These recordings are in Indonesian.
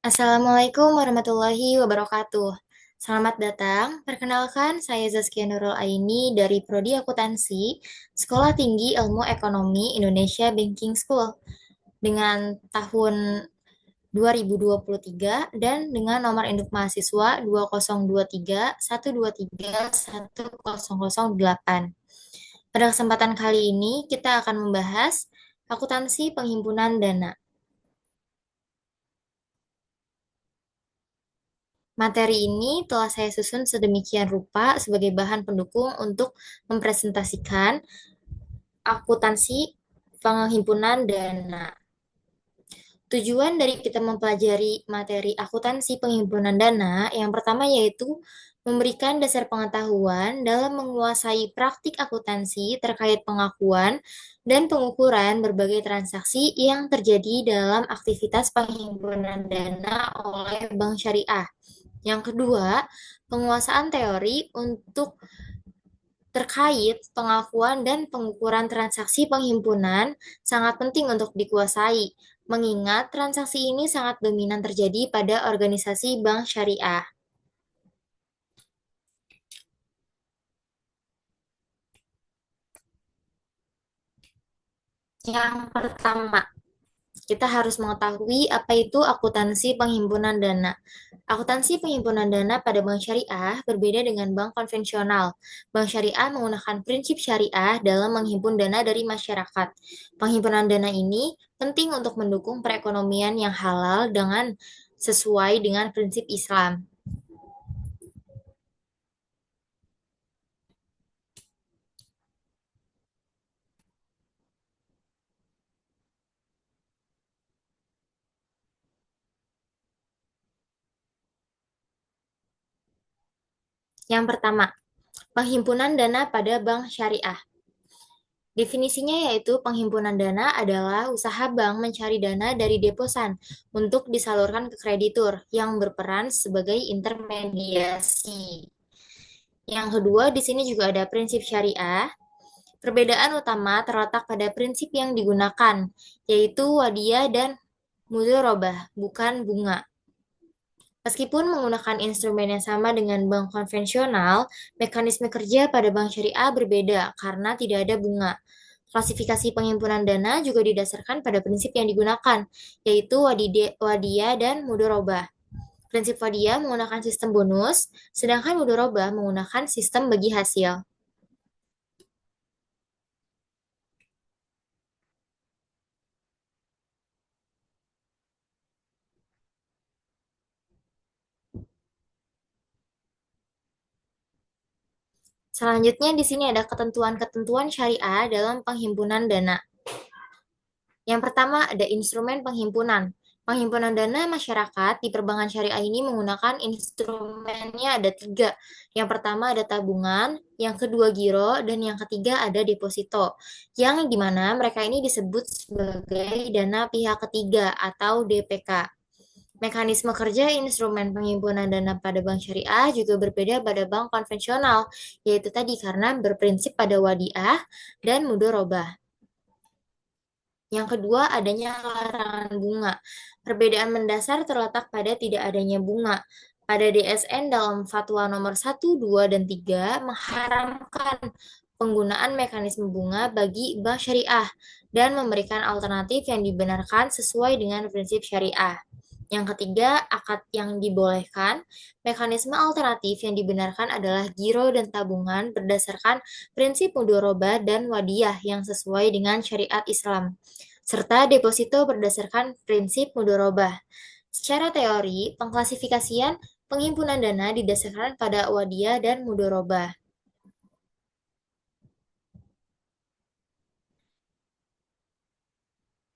Assalamualaikum warahmatullahi wabarakatuh. Selamat datang. Perkenalkan, saya Zaskia Nurul Aini dari Prodi Akuntansi, Sekolah Tinggi Ilmu Ekonomi Indonesia Banking School dengan tahun 2023 dan dengan nomor induk mahasiswa 2023 123 1008. Pada kesempatan kali ini, kita akan membahas akuntansi penghimpunan dana. Materi ini telah saya susun sedemikian rupa sebagai bahan pendukung untuk mempresentasikan akuntansi penghimpunan dana. Tujuan dari kita mempelajari materi akuntansi penghimpunan dana yang pertama yaitu memberikan dasar pengetahuan dalam menguasai praktik akuntansi terkait pengakuan dan pengukuran berbagai transaksi yang terjadi dalam aktivitas penghimpunan dana oleh bank syariah. Yang kedua, penguasaan teori untuk terkait pengakuan dan pengukuran transaksi penghimpunan sangat penting untuk dikuasai, mengingat transaksi ini sangat dominan terjadi pada organisasi bank syariah. Yang pertama, kita harus mengetahui apa itu akuntansi penghimpunan dana. Akuntansi penghimpunan dana pada bank syariah berbeda dengan bank konvensional. Bank syariah menggunakan prinsip syariah dalam menghimpun dana dari masyarakat. Penghimpunan dana ini penting untuk mendukung perekonomian yang halal dengan sesuai dengan prinsip Islam. Yang pertama, penghimpunan dana pada bank syariah. Definisinya yaitu penghimpunan dana adalah usaha bank mencari dana dari deposan untuk disalurkan ke kreditur yang berperan sebagai intermediasi. Yang kedua, di sini juga ada prinsip syariah. Perbedaan utama terletak pada prinsip yang digunakan, yaitu wadiyah dan mudharabah, bukan bunga. Meskipun menggunakan instrumen yang sama dengan bank konvensional, mekanisme kerja pada bank syariah berbeda karena tidak ada bunga. Klasifikasi penghimpunan dana juga didasarkan pada prinsip yang digunakan, yaitu wadiyah dan mudharabah. Prinsip wadiyah menggunakan sistem bonus, sedangkan mudharabah menggunakan sistem bagi hasil. Selanjutnya di sini ada ketentuan-ketentuan syariah dalam penghimpunan dana. Yang pertama ada instrumen penghimpunan. Penghimpunan dana masyarakat di perbankan syariah ini menggunakan instrumennya ada tiga. Yang pertama ada tabungan, yang kedua giro, dan yang ketiga ada deposito. Yang dimana mereka ini disebut sebagai dana pihak ketiga atau DPK. Mekanisme kerja instrumen penghimpunan dana pada bank syariah juga berbeda pada bank konvensional, yaitu tadi karena berprinsip pada wadiah dan mudharabah. Yang kedua, adanya larangan bunga. Perbedaan mendasar terletak pada tidak adanya bunga. Pada DSN dalam Fatwa nomor 1, 2, dan 3 mengharamkan penggunaan mekanisme bunga bagi bank syariah dan memberikan alternatif yang dibenarkan sesuai dengan prinsip syariah. Yang ketiga, akad yang dibolehkan. Mekanisme alternatif yang dibenarkan adalah giro dan tabungan berdasarkan prinsip mudharabah dan wadiyah yang sesuai dengan syariat Islam, serta deposito berdasarkan prinsip mudharabah. Secara teori, pengklasifikasian penghimpunan dana didasarkan pada wadiyah dan mudharabah.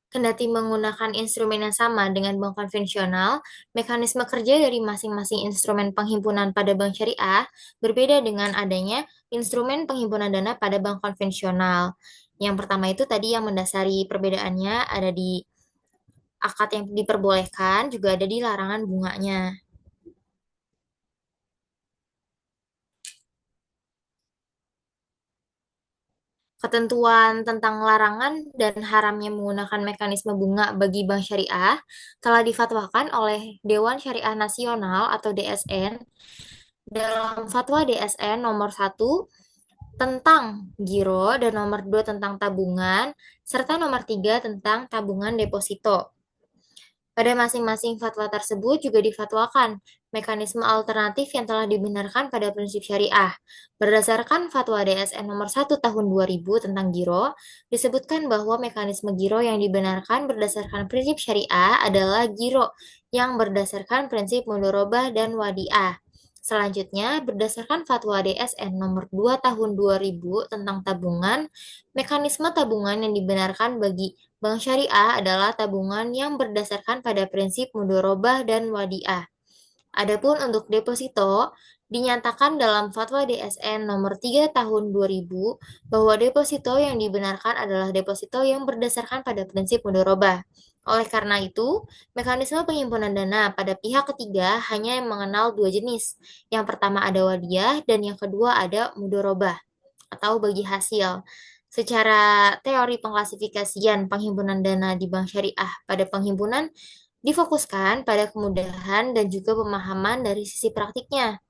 Kendati menggunakan instrumen yang sama dengan bank konvensional, mekanisme kerja dari masing-masing instrumen penghimpunan pada bank syariah berbeda dengan adanya instrumen penghimpunan dana pada bank konvensional. Yang pertama itu tadi yang mendasari perbedaannya ada di akad yang diperbolehkan, juga ada di larangan bunganya. Ketentuan tentang larangan dan haramnya menggunakan mekanisme bunga bagi bank syariah telah difatwakan oleh Dewan Syariah Nasional atau DSN dalam Fatwa DSN nomor 1 tentang giro dan nomor 2 tentang tabungan serta nomor 3 tentang tabungan deposito. Pada masing-masing fatwa tersebut juga difatwakan mekanisme alternatif yang telah dibenarkan pada prinsip syariah. Berdasarkan Fatwa DSN nomor 1 tahun 2000 tentang giro, disebutkan bahwa mekanisme giro yang dibenarkan berdasarkan prinsip syariah adalah giro yang berdasarkan prinsip mudharabah dan wadiah. Selanjutnya, berdasarkan Fatwa DSN nomor 2 tahun 2000 tentang tabungan, mekanisme tabungan yang dibenarkan bagi bank syariah adalah tabungan yang berdasarkan pada prinsip mudharabah dan wadiah. Adapun untuk deposito, dinyatakan dalam Fatwa DSN nomor 3 tahun 2000 bahwa deposito yang dibenarkan adalah deposito yang berdasarkan pada prinsip mudharabah. Oleh karena itu, mekanisme penghimpunan dana pada pihak ketiga hanya mengenal dua jenis. Yang pertama ada wadiah dan yang kedua ada mudharabah atau bagi hasil. Secara teori pengklasifikasian penghimpunan dana di bank syariah pada penghimpunan difokuskan pada kemudahan dan juga pemahaman dari sisi praktiknya.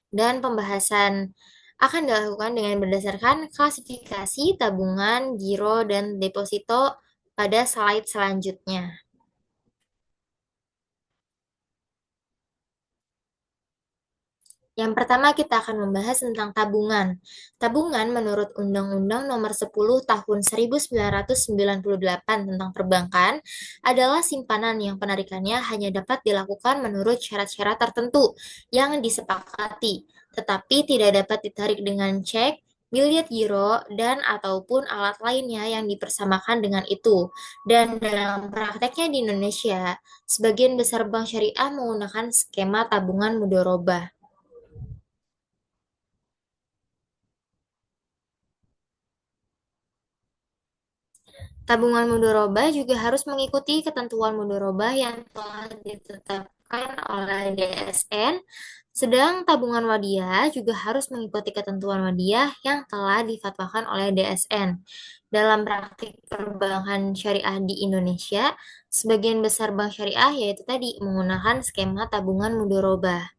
Dan pembahasan akan dilakukan dengan berdasarkan klasifikasi tabungan, giro, dan deposito pada slide selanjutnya. Yang pertama kita akan membahas tentang tabungan. Tabungan menurut Undang-Undang Nomor 10 Tahun 1998 tentang Perbankan adalah simpanan yang penarikannya hanya dapat dilakukan menurut syarat-syarat tertentu yang disepakati, tetapi tidak dapat ditarik dengan cek, biliet giro, dan ataupun alat lainnya yang dipersamakan dengan itu. Dan dalam prakteknya di Indonesia, sebagian besar bank syariah menggunakan skema tabungan mudharabah. Tabungan mudharabah juga harus mengikuti ketentuan mudharabah yang telah ditetapkan oleh DSN, sedang tabungan wadiah juga harus mengikuti ketentuan wadiah yang telah difatwakan oleh DSN. Dalam praktik perbankan syariah di Indonesia, sebagian besar bank syariah yaitu tadi menggunakan skema tabungan mudharabah.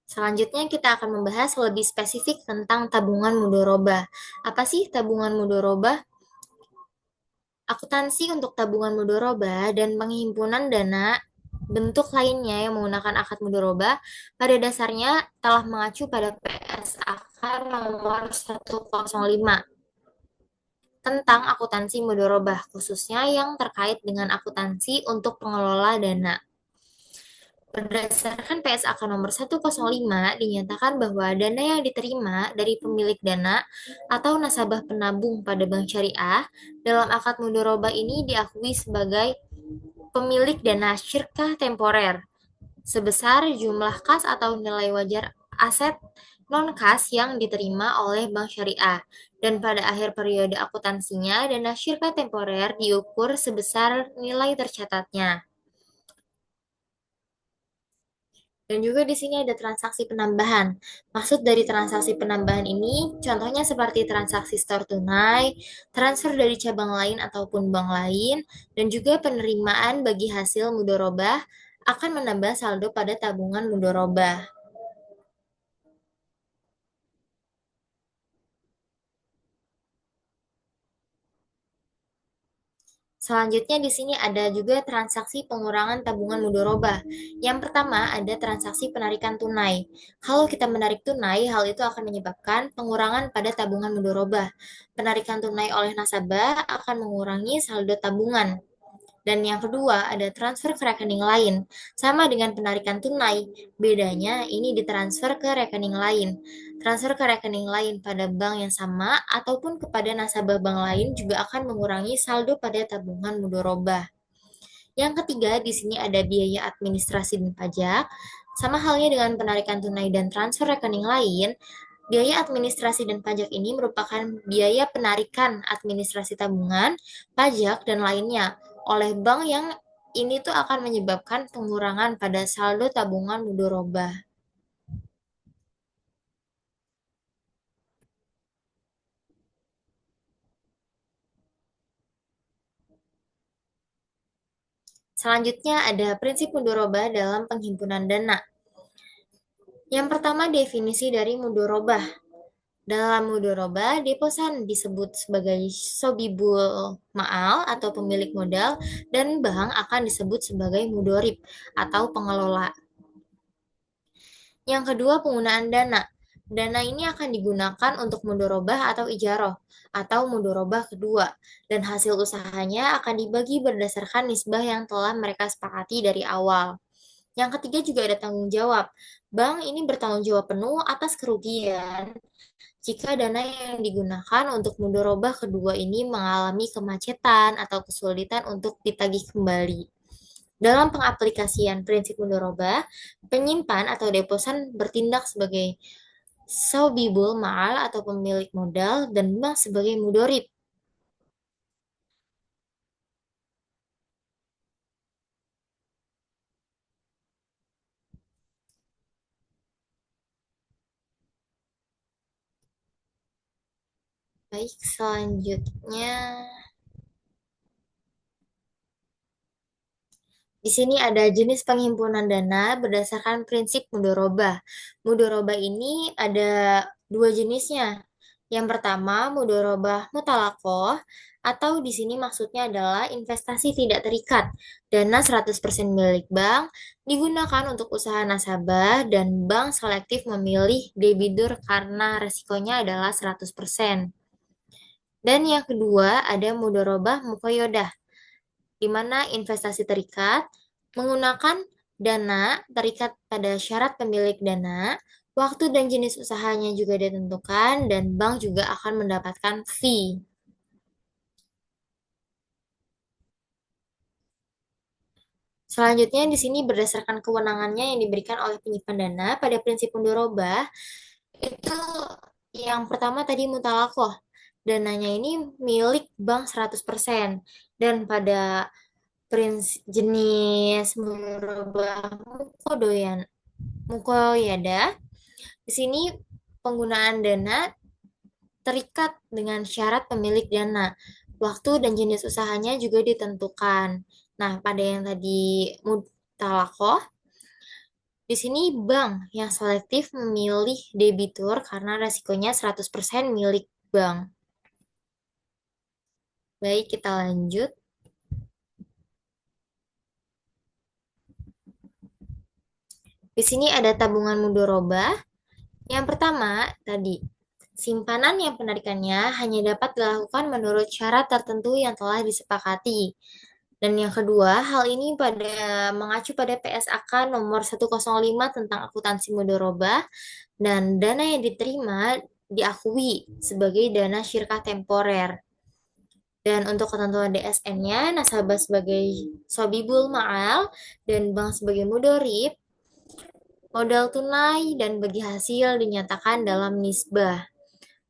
Selanjutnya kita akan membahas lebih spesifik tentang tabungan mudharabah. Apa sih tabungan mudharabah? Akuntansi untuk tabungan mudharabah dan penghimpunan dana bentuk lainnya yang menggunakan akad mudharabah pada dasarnya telah mengacu pada PSAK nomor 105 tentang akuntansi mudharabah, khususnya yang terkait dengan akuntansi untuk pengelola dana. Berdasarkan PSAK nomor 105, dinyatakan bahwa dana yang diterima dari pemilik dana atau nasabah penabung pada bank syariah dalam akad mudharabah ini diakui sebagai pemilik dana syirkah temporer sebesar jumlah kas atau nilai wajar aset non-kas yang diterima oleh bank syariah. Dan pada akhir periode akuntansinya, dana syirkah temporer diukur sebesar nilai tercatatnya. Dan juga di sini ada transaksi penambahan. Maksud dari transaksi penambahan ini, contohnya seperti transaksi store tunai, transfer dari cabang lain ataupun bank lain, dan juga penerimaan bagi hasil mudharabah akan menambah saldo pada tabungan mudharabah. Selanjutnya di sini ada juga transaksi pengurangan tabungan mudharabah. Yang pertama ada transaksi penarikan tunai. Kalau kita menarik tunai, hal itu akan menyebabkan pengurangan pada tabungan mudharabah. Penarikan tunai oleh nasabah akan mengurangi saldo tabungan. Dan yang kedua, ada transfer ke rekening lain. Sama dengan penarikan tunai, bedanya ini ditransfer ke rekening lain. Transfer ke rekening lain pada bank yang sama ataupun kepada nasabah bank lain juga akan mengurangi saldo pada tabungan mudharabah. Yang ketiga, di sini ada biaya administrasi dan pajak. Sama halnya dengan penarikan tunai dan transfer rekening lain, biaya administrasi dan pajak ini merupakan biaya penarikan administrasi tabungan, pajak, dan lainnya. oleh bank yang ini tuh akan menyebabkan pengurangan pada saldo tabungan mudoroba. Selanjutnya ada prinsip mudoroba dalam penghimpunan dana. Yang pertama definisi dari mudoroba. Dalam mudoroba, deposan disebut sebagai sobibul ma'al atau pemilik modal dan bank akan disebut sebagai mudorib atau pengelola. Yang kedua, penggunaan dana. Dana ini akan digunakan untuk mudorobah atau ijaroh atau mudorobah kedua dan hasil usahanya akan dibagi berdasarkan nisbah yang telah mereka sepakati dari awal. Yang ketiga juga ada tanggung jawab. Bank ini bertanggung jawab penuh atas kerugian jika dana yang digunakan untuk mudorobah kedua ini mengalami kemacetan atau kesulitan untuk ditagih kembali. Dalam pengaplikasian prinsip mudorobah, penyimpan atau deposan bertindak sebagai sobibul ma'al atau pemilik modal dan bank sebagai mudorib. Baik, selanjutnya di sini ada jenis penghimpunan dana berdasarkan prinsip mudoroba. Mudoroba ini ada dua jenisnya. Yang pertama, mudoroba mutalakoh, atau di sini maksudnya adalah investasi tidak terikat. Dana 100% milik bank digunakan untuk usaha nasabah dan bank selektif memilih debitur karena resikonya adalah 100%. Dan yang kedua, ada mudoroba mukoyodah di mana investasi terikat menggunakan dana terikat pada syarat pemilik dana, waktu dan jenis usahanya juga ditentukan, dan bank juga akan mendapatkan fee. Selanjutnya di sini berdasarkan kewenangannya yang diberikan oleh penyimpan dana pada prinsip mudoroba, itu yang pertama tadi mutalakoh. Dananya ini milik bank 100%. Dan pada jenis mudoroba mukodoyan mukoyada, di sini penggunaan dana terikat dengan syarat pemilik dana. Waktu dan jenis usahanya juga ditentukan. Nah, pada yang tadi mutalakoh, di sini bank yang selektif memilih debitur karena resikonya 100% milik bank. Baik, kita lanjut. Di sini ada tabungan mudoroba. Yang pertama, tadi, simpanan yang penarikannya hanya dapat dilakukan menurut syarat tertentu yang telah disepakati. Dan yang kedua, hal ini mengacu pada PSAK nomor 105 tentang akuntansi mudoroba dan dana yang diterima diakui sebagai dana syirkah temporer. Dan untuk ketentuan DSN-nya, nasabah sebagai sobibul ma'al dan bank sebagai mudorib, modal tunai dan bagi hasil dinyatakan dalam nisbah.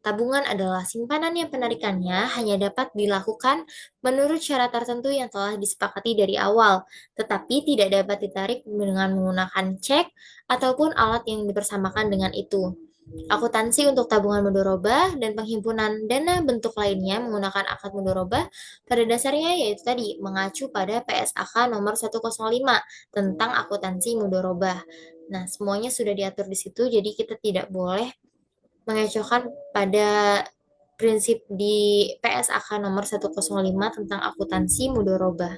Tabungan adalah simpanan yang penarikannya hanya dapat dilakukan menurut syarat tertentu yang telah disepakati dari awal, tetapi tidak dapat ditarik dengan menggunakan cek ataupun alat yang dipersamakan dengan itu. Akuntansi untuk tabungan mudoroba dan penghimpunan dana bentuk lainnya menggunakan akad mudoroba pada dasarnya yaitu tadi mengacu pada PSAK nomor 105 tentang akuntansi mudoroba. Nah, semuanya sudah diatur di situ, jadi kita tidak boleh mengecohkan pada prinsip di PSAK nomor 105 tentang akuntansi mudoroba.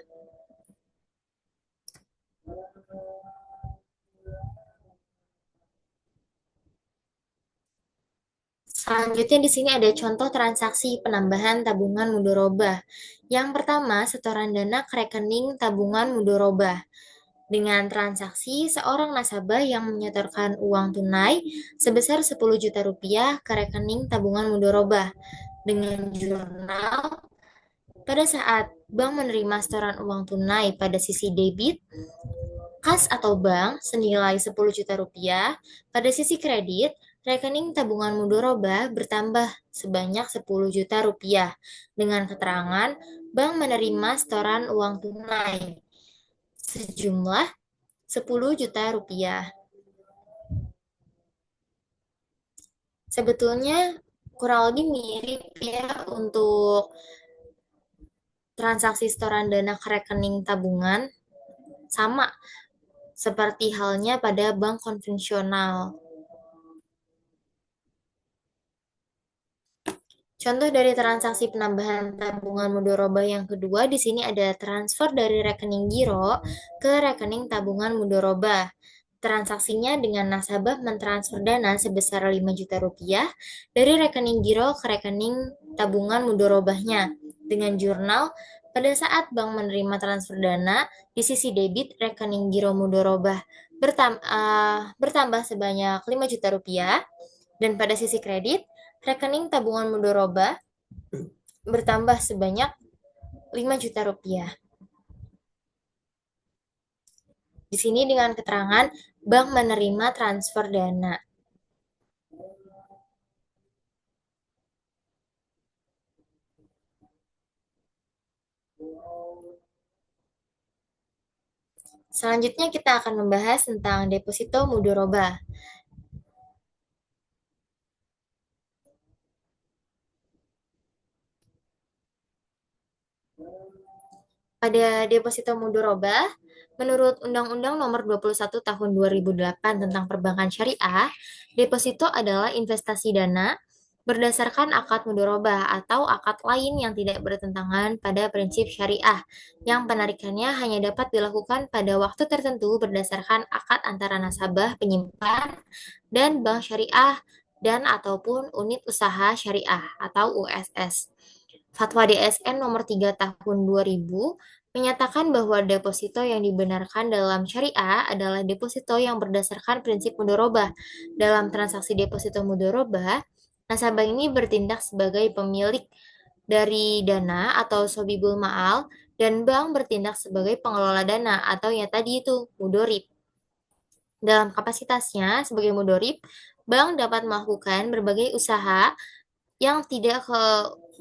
Selanjutnya di sini ada contoh transaksi penambahan tabungan mudoroba. Yang pertama, setoran dana ke rekening tabungan mudoroba. Dengan transaksi, seorang nasabah yang menyetorkan uang tunai sebesar 10 juta rupiah ke rekening tabungan mudoroba dengan jurnal pada saat bank menerima setoran uang tunai pada sisi debit, kas atau bank senilai 10 juta rupiah, pada sisi kredit, Rekening tabungan mudoroba bertambah sebanyak 10 juta rupiah dengan keterangan bank menerima setoran uang tunai sejumlah 10 juta rupiah. Sebetulnya kurang lebih mirip ya untuk transaksi setoran dana ke rekening tabungan, sama seperti halnya pada bank konvensional. Contoh dari transaksi penambahan tabungan mudoroba yang kedua, di sini ada transfer dari rekening giro ke rekening tabungan mudoroba. Transaksinya dengan nasabah mentransfer dana sebesar 5 juta rupiah dari rekening giro ke rekening tabungan mudorobahnya dengan jurnal pada saat bank menerima transfer dana di sisi debit rekening giro mudorobah bertambah sebanyak 5 juta rupiah dan pada sisi kredit rekening tabungan mudoroba bertambah sebanyak 5 juta rupiah. Di sini dengan keterangan bank menerima transfer dana. Selanjutnya kita akan membahas tentang deposito mudoroba. Pada deposito mudoroba, menurut Undang-Undang Nomor 21 Tahun 2008 tentang Perbankan Syariah, deposito adalah investasi dana berdasarkan akad mudoroba atau akad lain yang tidak bertentangan pada prinsip syariah, yang penarikannya hanya dapat dilakukan pada waktu tertentu berdasarkan akad antara nasabah penyimpan dan bank syariah dan ataupun unit usaha syariah atau USS. Fatwa DSN nomor 3 tahun 2000 menyatakan bahwa deposito yang dibenarkan dalam syariah adalah deposito yang berdasarkan prinsip mudorobah. Dalam transaksi deposito mudorobah, nasabah ini bertindak sebagai pemilik dari dana atau sobibul ma'al dan bank bertindak sebagai pengelola dana atau yang tadi itu mudorib. Dalam kapasitasnya sebagai mudorib, bank dapat melakukan berbagai usaha yang tidak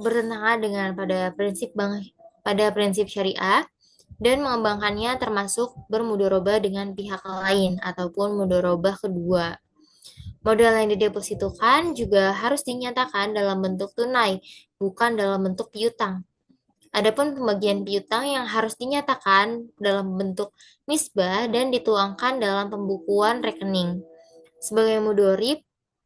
bertentangan dengan pada prinsip syariah dan mengembangkannya termasuk bermudoroba dengan pihak lain ataupun mudoroba kedua. Modal yang didepositokan juga harus dinyatakan dalam bentuk tunai, bukan dalam bentuk piutang. Adapun pembagian piutang yang harus dinyatakan dalam bentuk nisbah dan dituangkan dalam pembukuan rekening. Sebagai mudorib,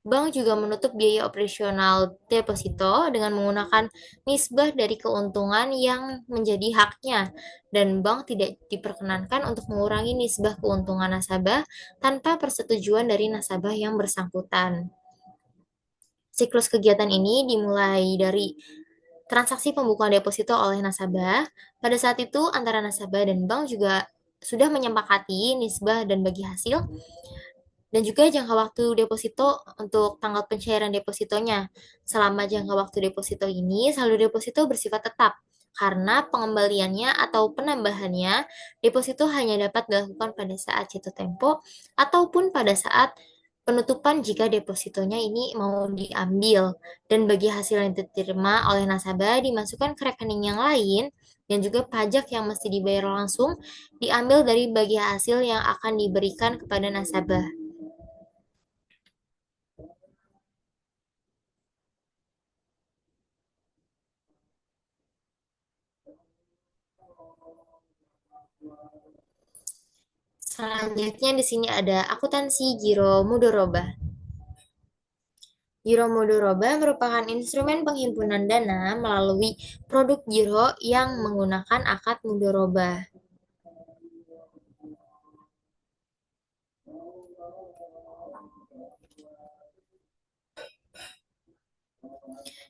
bank juga menutup biaya operasional deposito dengan menggunakan nisbah dari keuntungan yang menjadi haknya, dan bank tidak diperkenankan untuk mengurangi nisbah keuntungan nasabah tanpa persetujuan dari nasabah yang bersangkutan. Siklus kegiatan ini dimulai dari transaksi pembukuan deposito oleh nasabah. Pada saat itu, antara nasabah dan bank juga sudah menyepakati nisbah dan bagi hasil dan juga jangka waktu deposito untuk tanggal pencairan depositonya. Selama jangka waktu deposito ini, saldo deposito bersifat tetap, karena pengembaliannya atau penambahannya deposito hanya dapat dilakukan pada saat jatuh tempo ataupun pada saat penutupan jika depositonya ini mau diambil. Dan bagi hasil yang diterima oleh nasabah dimasukkan ke rekening yang lain dan juga pajak yang mesti dibayar langsung diambil dari bagi hasil yang akan diberikan kepada nasabah. Selanjutnya di sini ada akuntansi giro mudoroba. Giro mudoroba merupakan instrumen penghimpunan dana melalui produk giro yang menggunakan akad mudoroba.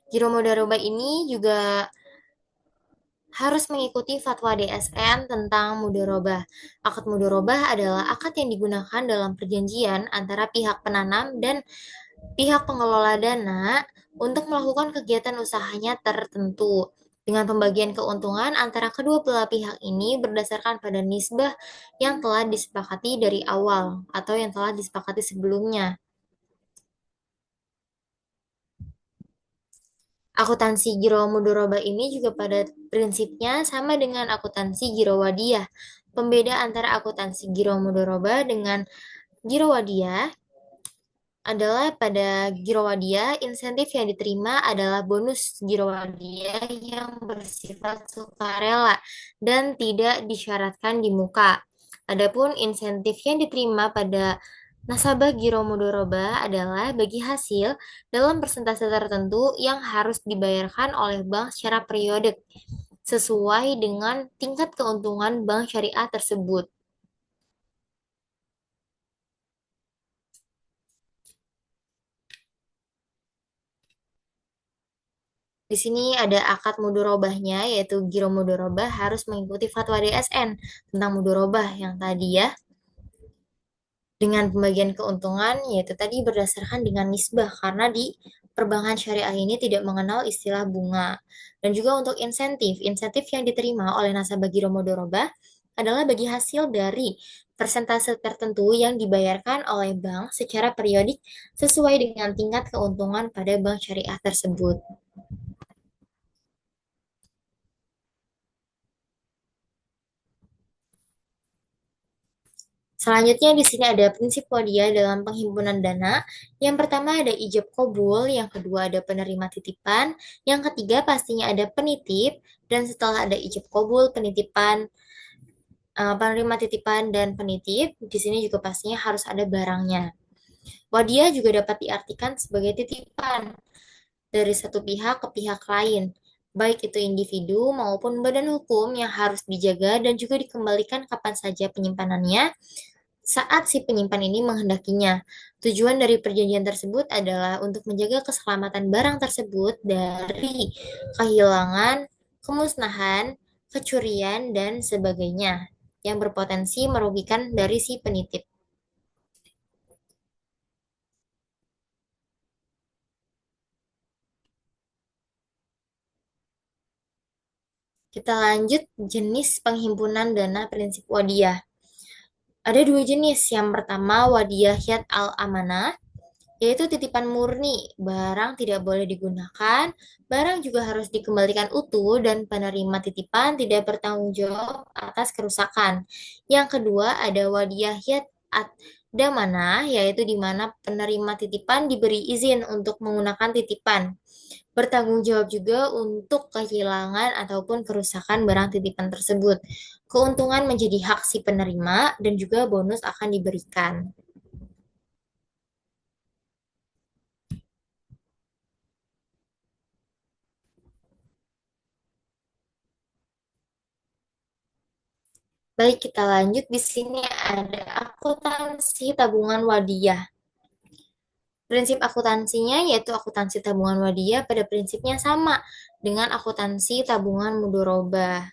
Giro mudoroba ini juga harus mengikuti fatwa DSN tentang mudorobah. Akad mudorobah adalah akad yang digunakan dalam perjanjian antara pihak penanam dan pihak pengelola dana untuk melakukan kegiatan usahanya tertentu dengan pembagian keuntungan antara kedua belah pihak ini berdasarkan pada nisbah yang telah disepakati dari awal atau yang telah disepakati sebelumnya. Akuntansi giro mudoroba ini juga pada prinsipnya sama dengan akuntansi giro wadiyah. Pembeda antara akuntansi giro mudoroba dengan giro wadiyah adalah pada Girowadia, insentif yang diterima adalah bonus Girowadia yang bersifat sukarela dan tidak disyaratkan di muka. Adapun insentif yang diterima pada nasabah Giro Mudoroba adalah bagi hasil dalam persentase tertentu yang harus dibayarkan oleh bank secara periodik sesuai dengan tingkat keuntungan bank syariah tersebut. Di sini ada akad mudorobahnya, yaitu giro mudorobah harus mengikuti fatwa DSN tentang mudorobah yang tadi ya, dengan pembagian keuntungan, yaitu tadi berdasarkan dengan nisbah, karena di perbankan syariah ini tidak mengenal istilah bunga. Dan juga untuk insentif, insentif yang diterima oleh nasabah giro mudorobah adalah bagi hasil dari persentase tertentu yang dibayarkan oleh bank secara periodik sesuai dengan tingkat keuntungan pada bank syariah tersebut. Selanjutnya di sini ada prinsip wadia dalam penghimpunan dana. Yang pertama ada ijab kobul, yang kedua ada penerima titipan, yang ketiga pastinya ada penitip, dan setelah ada ijab kobul, penitipan, penerima titipan dan penitip, di sini juga pastinya harus ada barangnya. Wadia juga dapat diartikan sebagai titipan dari satu pihak ke pihak lain, baik itu individu maupun badan hukum yang harus dijaga dan juga dikembalikan kapan saja penyimpanannya saat si penyimpan ini menghendakinya. Tujuan dari perjanjian tersebut adalah untuk menjaga keselamatan barang tersebut dari kehilangan, kemusnahan, kecurian, dan sebagainya yang berpotensi merugikan dari si penitip. Kita lanjut jenis penghimpunan dana prinsip wadiah. Ada dua jenis. Yang pertama wadiah yad al-amanah, yaitu titipan murni. Barang tidak boleh digunakan, barang juga harus dikembalikan utuh, dan penerima titipan tidak bertanggung jawab atas kerusakan. Yang kedua ada wadiah yad ad-damanah, yaitu di mana penerima titipan diberi izin untuk menggunakan titipan. Bertanggung jawab juga untuk kehilangan ataupun kerusakan barang titipan tersebut. Keuntungan menjadi hak si penerima dan juga bonus akan diberikan. Baik, kita lanjut. Di sini ada akuntansi tabungan wadiah. Prinsip akuntansinya yaitu akuntansi tabungan wadiah pada prinsipnya sama dengan akuntansi tabungan mudorobah.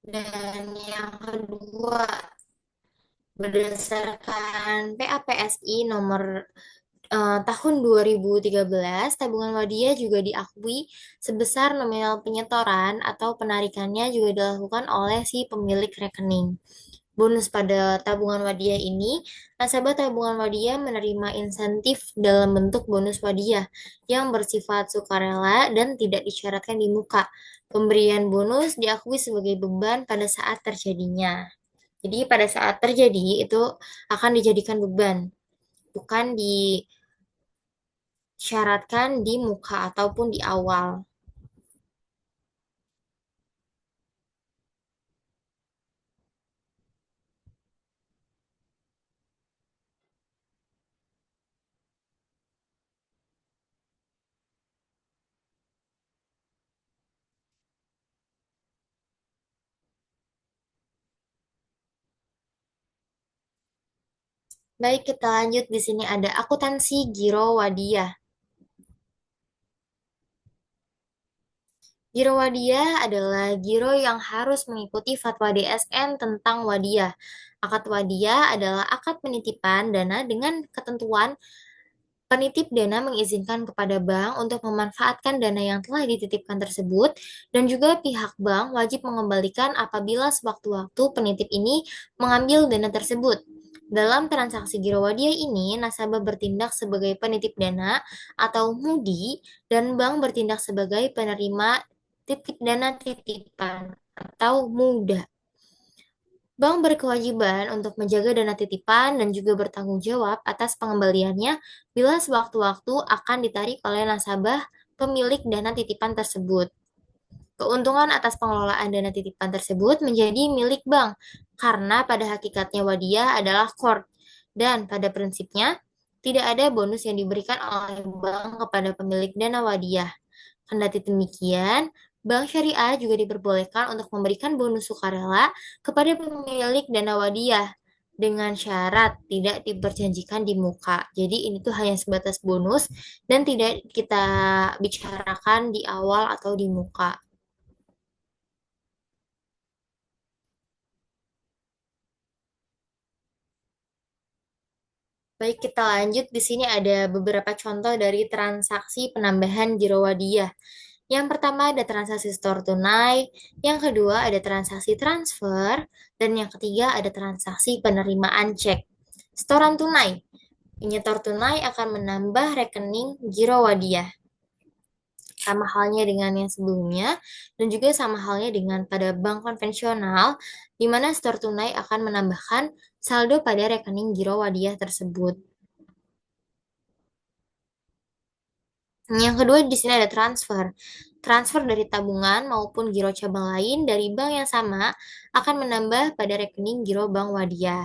Dan yang kedua, berdasarkan PAPSI nomor tahun 2013, tabungan wadiah juga diakui sebesar nominal penyetoran atau penarikannya juga dilakukan oleh si pemilik rekening. Bonus pada tabungan wadiah ini, nasabah tabungan wadiah menerima insentif dalam bentuk bonus wadiah yang bersifat sukarela dan tidak disyaratkan di muka. Pemberian bonus diakui sebagai beban pada saat terjadinya. Jadi pada saat terjadi itu akan dijadikan beban, bukan disyaratkan di muka ataupun di awal. Baik, kita lanjut. Di sini ada akuntansi giro wadiah. Giro wadiah adalah giro yang harus mengikuti fatwa DSN tentang wadiah. Akad wadiah adalah akad penitipan dana dengan ketentuan penitip dana mengizinkan kepada bank untuk memanfaatkan dana yang telah dititipkan tersebut, dan juga pihak bank wajib mengembalikan apabila sewaktu-waktu penitip ini mengambil dana tersebut. Dalam transaksi Girowadia ini, nasabah bertindak sebagai penitip dana atau mudi, dan bank bertindak sebagai penerima titip dana titipan atau muda. Bank berkewajiban untuk menjaga dana titipan dan juga bertanggung jawab atas pengembaliannya bila sewaktu-waktu akan ditarik oleh nasabah pemilik dana titipan tersebut. Keuntungan atas pengelolaan dana titipan tersebut menjadi milik bank karena pada hakikatnya Wadiah adalah core dan pada prinsipnya tidak ada bonus yang diberikan oleh bank kepada pemilik dana Wadiah. Kendati demikian, bank syariah juga diperbolehkan untuk memberikan bonus sukarela kepada pemilik dana Wadiah dengan syarat tidak diperjanjikan di muka. Jadi ini tuh hanya sebatas bonus dan tidak kita bicarakan di awal atau di muka. Baik, kita lanjut. Di sini ada beberapa contoh dari transaksi penambahan giro Wadiah. Yang pertama ada transaksi store tunai, yang kedua ada transaksi transfer, dan yang ketiga ada transaksi penerimaan cek. Setoran tunai. Penyetor tunai akan menambah rekening giro Wadiah. Sama halnya dengan yang sebelumnya, dan juga sama halnya dengan pada bank konvensional, di mana store tunai akan menambahkan saldo pada rekening giro Wadiah tersebut. Yang kedua di sini ada transfer. Transfer dari tabungan maupun giro cabang lain dari bank yang sama akan menambah pada rekening giro Bank Wadiah.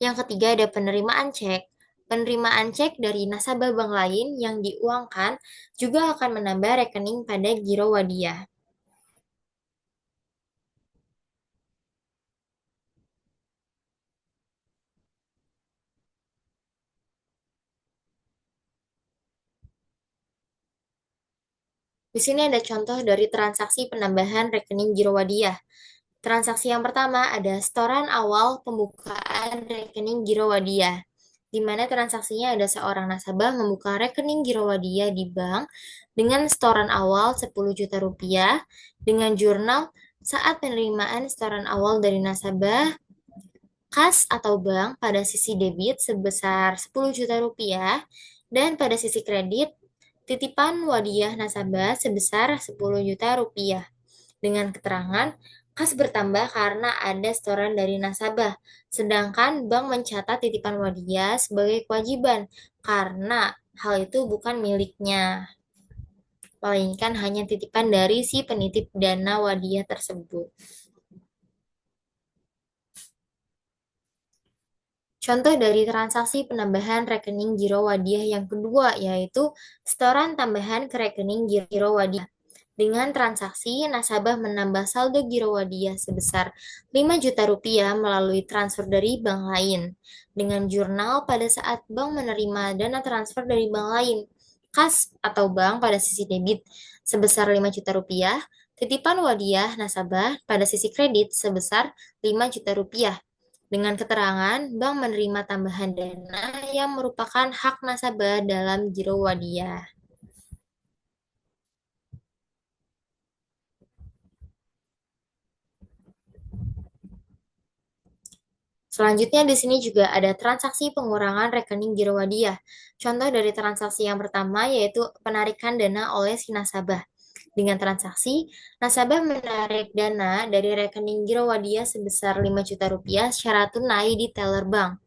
Yang ketiga ada penerimaan cek. Penerimaan cek dari nasabah bank lain yang diuangkan juga akan menambah rekening pada giro Wadiah. Di sini ada contoh dari transaksi penambahan rekening giro Wadiah. Transaksi yang pertama ada setoran awal pembukaan rekening giro Wadiah, di mana transaksinya ada seorang nasabah membuka rekening giro Wadiah di bank dengan setoran awal 10 juta rupiah dengan jurnal saat penerimaan setoran awal dari nasabah kas atau bank pada sisi debit sebesar 10 juta rupiah dan pada sisi kredit titipan Wadiah nasabah sebesar 10 juta rupiah dengan keterangan kas bertambah karena ada setoran dari nasabah, sedangkan bank mencatat titipan Wadiah sebagai kewajiban karena hal itu bukan miliknya, melainkan hanya titipan dari si penitip dana Wadiah tersebut. Contoh dari transaksi penambahan rekening giro Wadiah yang kedua yaitu setoran tambahan ke rekening giro Wadiah. Dengan transaksi, nasabah menambah saldo giro Wadiah sebesar 5 juta rupiah melalui transfer dari bank lain. Dengan jurnal pada saat bank menerima dana transfer dari bank lain, kas atau bank pada sisi debit sebesar 5 juta rupiah, titipan Wadiah nasabah pada sisi kredit sebesar 5 juta rupiah. Dengan keterangan, bank menerima tambahan dana yang merupakan hak nasabah dalam giro Wadiah. Selanjutnya di sini juga ada transaksi pengurangan rekening giro Wadiah. Contoh dari transaksi yang pertama yaitu penarikan dana oleh si nasabah. Dengan transaksi, nasabah menarik dana dari rekening giro Wadiah sebesar 5 juta rupiah secara tunai di teller bank.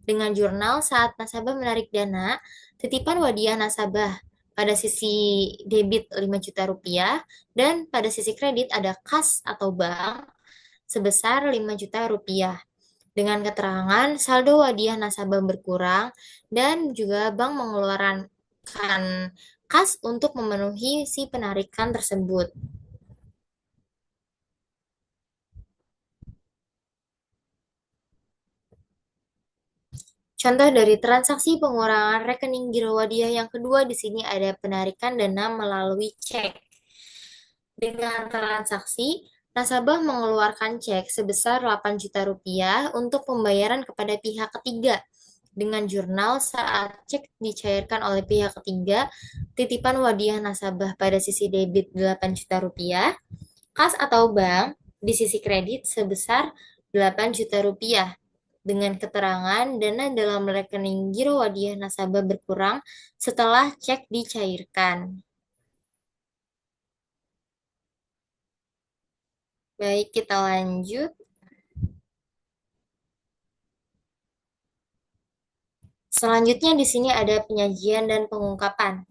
Dengan jurnal saat nasabah menarik dana, titipan Wadiah nasabah pada sisi debit 5 juta rupiah dan pada sisi kredit ada kas atau bank sebesar 5 juta rupiah dengan keterangan saldo Wadiah nasabah berkurang dan juga bank mengeluarkan kas untuk memenuhi si penarikan tersebut. Contoh dari transaksi pengurangan rekening giro Wadiah yang kedua di sini ada penarikan dana melalui cek. Dengan transaksi, nasabah mengeluarkan cek sebesar 8 juta rupiah untuk pembayaran kepada pihak ketiga. Dengan jurnal saat cek dicairkan oleh pihak ketiga, titipan Wadiah nasabah pada sisi debit 8 juta rupiah, kas atau bank di sisi kredit sebesar 8 juta rupiah. dengan keterangan dana dalam rekening giro wadiah nasabah berkurang setelah cek dicairkan. Baik, kita lanjut. Selanjutnya di sini ada penyajian dan pengungkapan.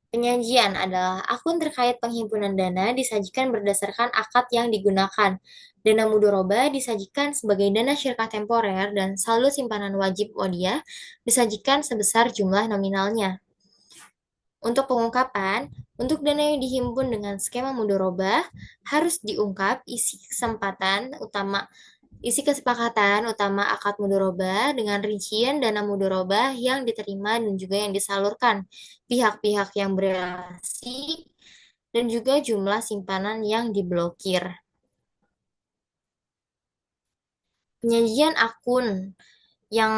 Penyajian adalah akun terkait penghimpunan dana disajikan berdasarkan akad yang digunakan. Dana mudoroba disajikan sebagai dana syirkah temporer dan saldo simpanan wajib wadiah disajikan sebesar jumlah nominalnya. Untuk pengungkapan, untuk dana yang dihimpun dengan skema mudoroba harus diungkap isi kesepakatan utama akad mudoroba dengan rincian dana mudoroba yang diterima dan juga yang disalurkan, pihak-pihak yang berelasi, dan juga jumlah simpanan yang diblokir. Penyajian akun yang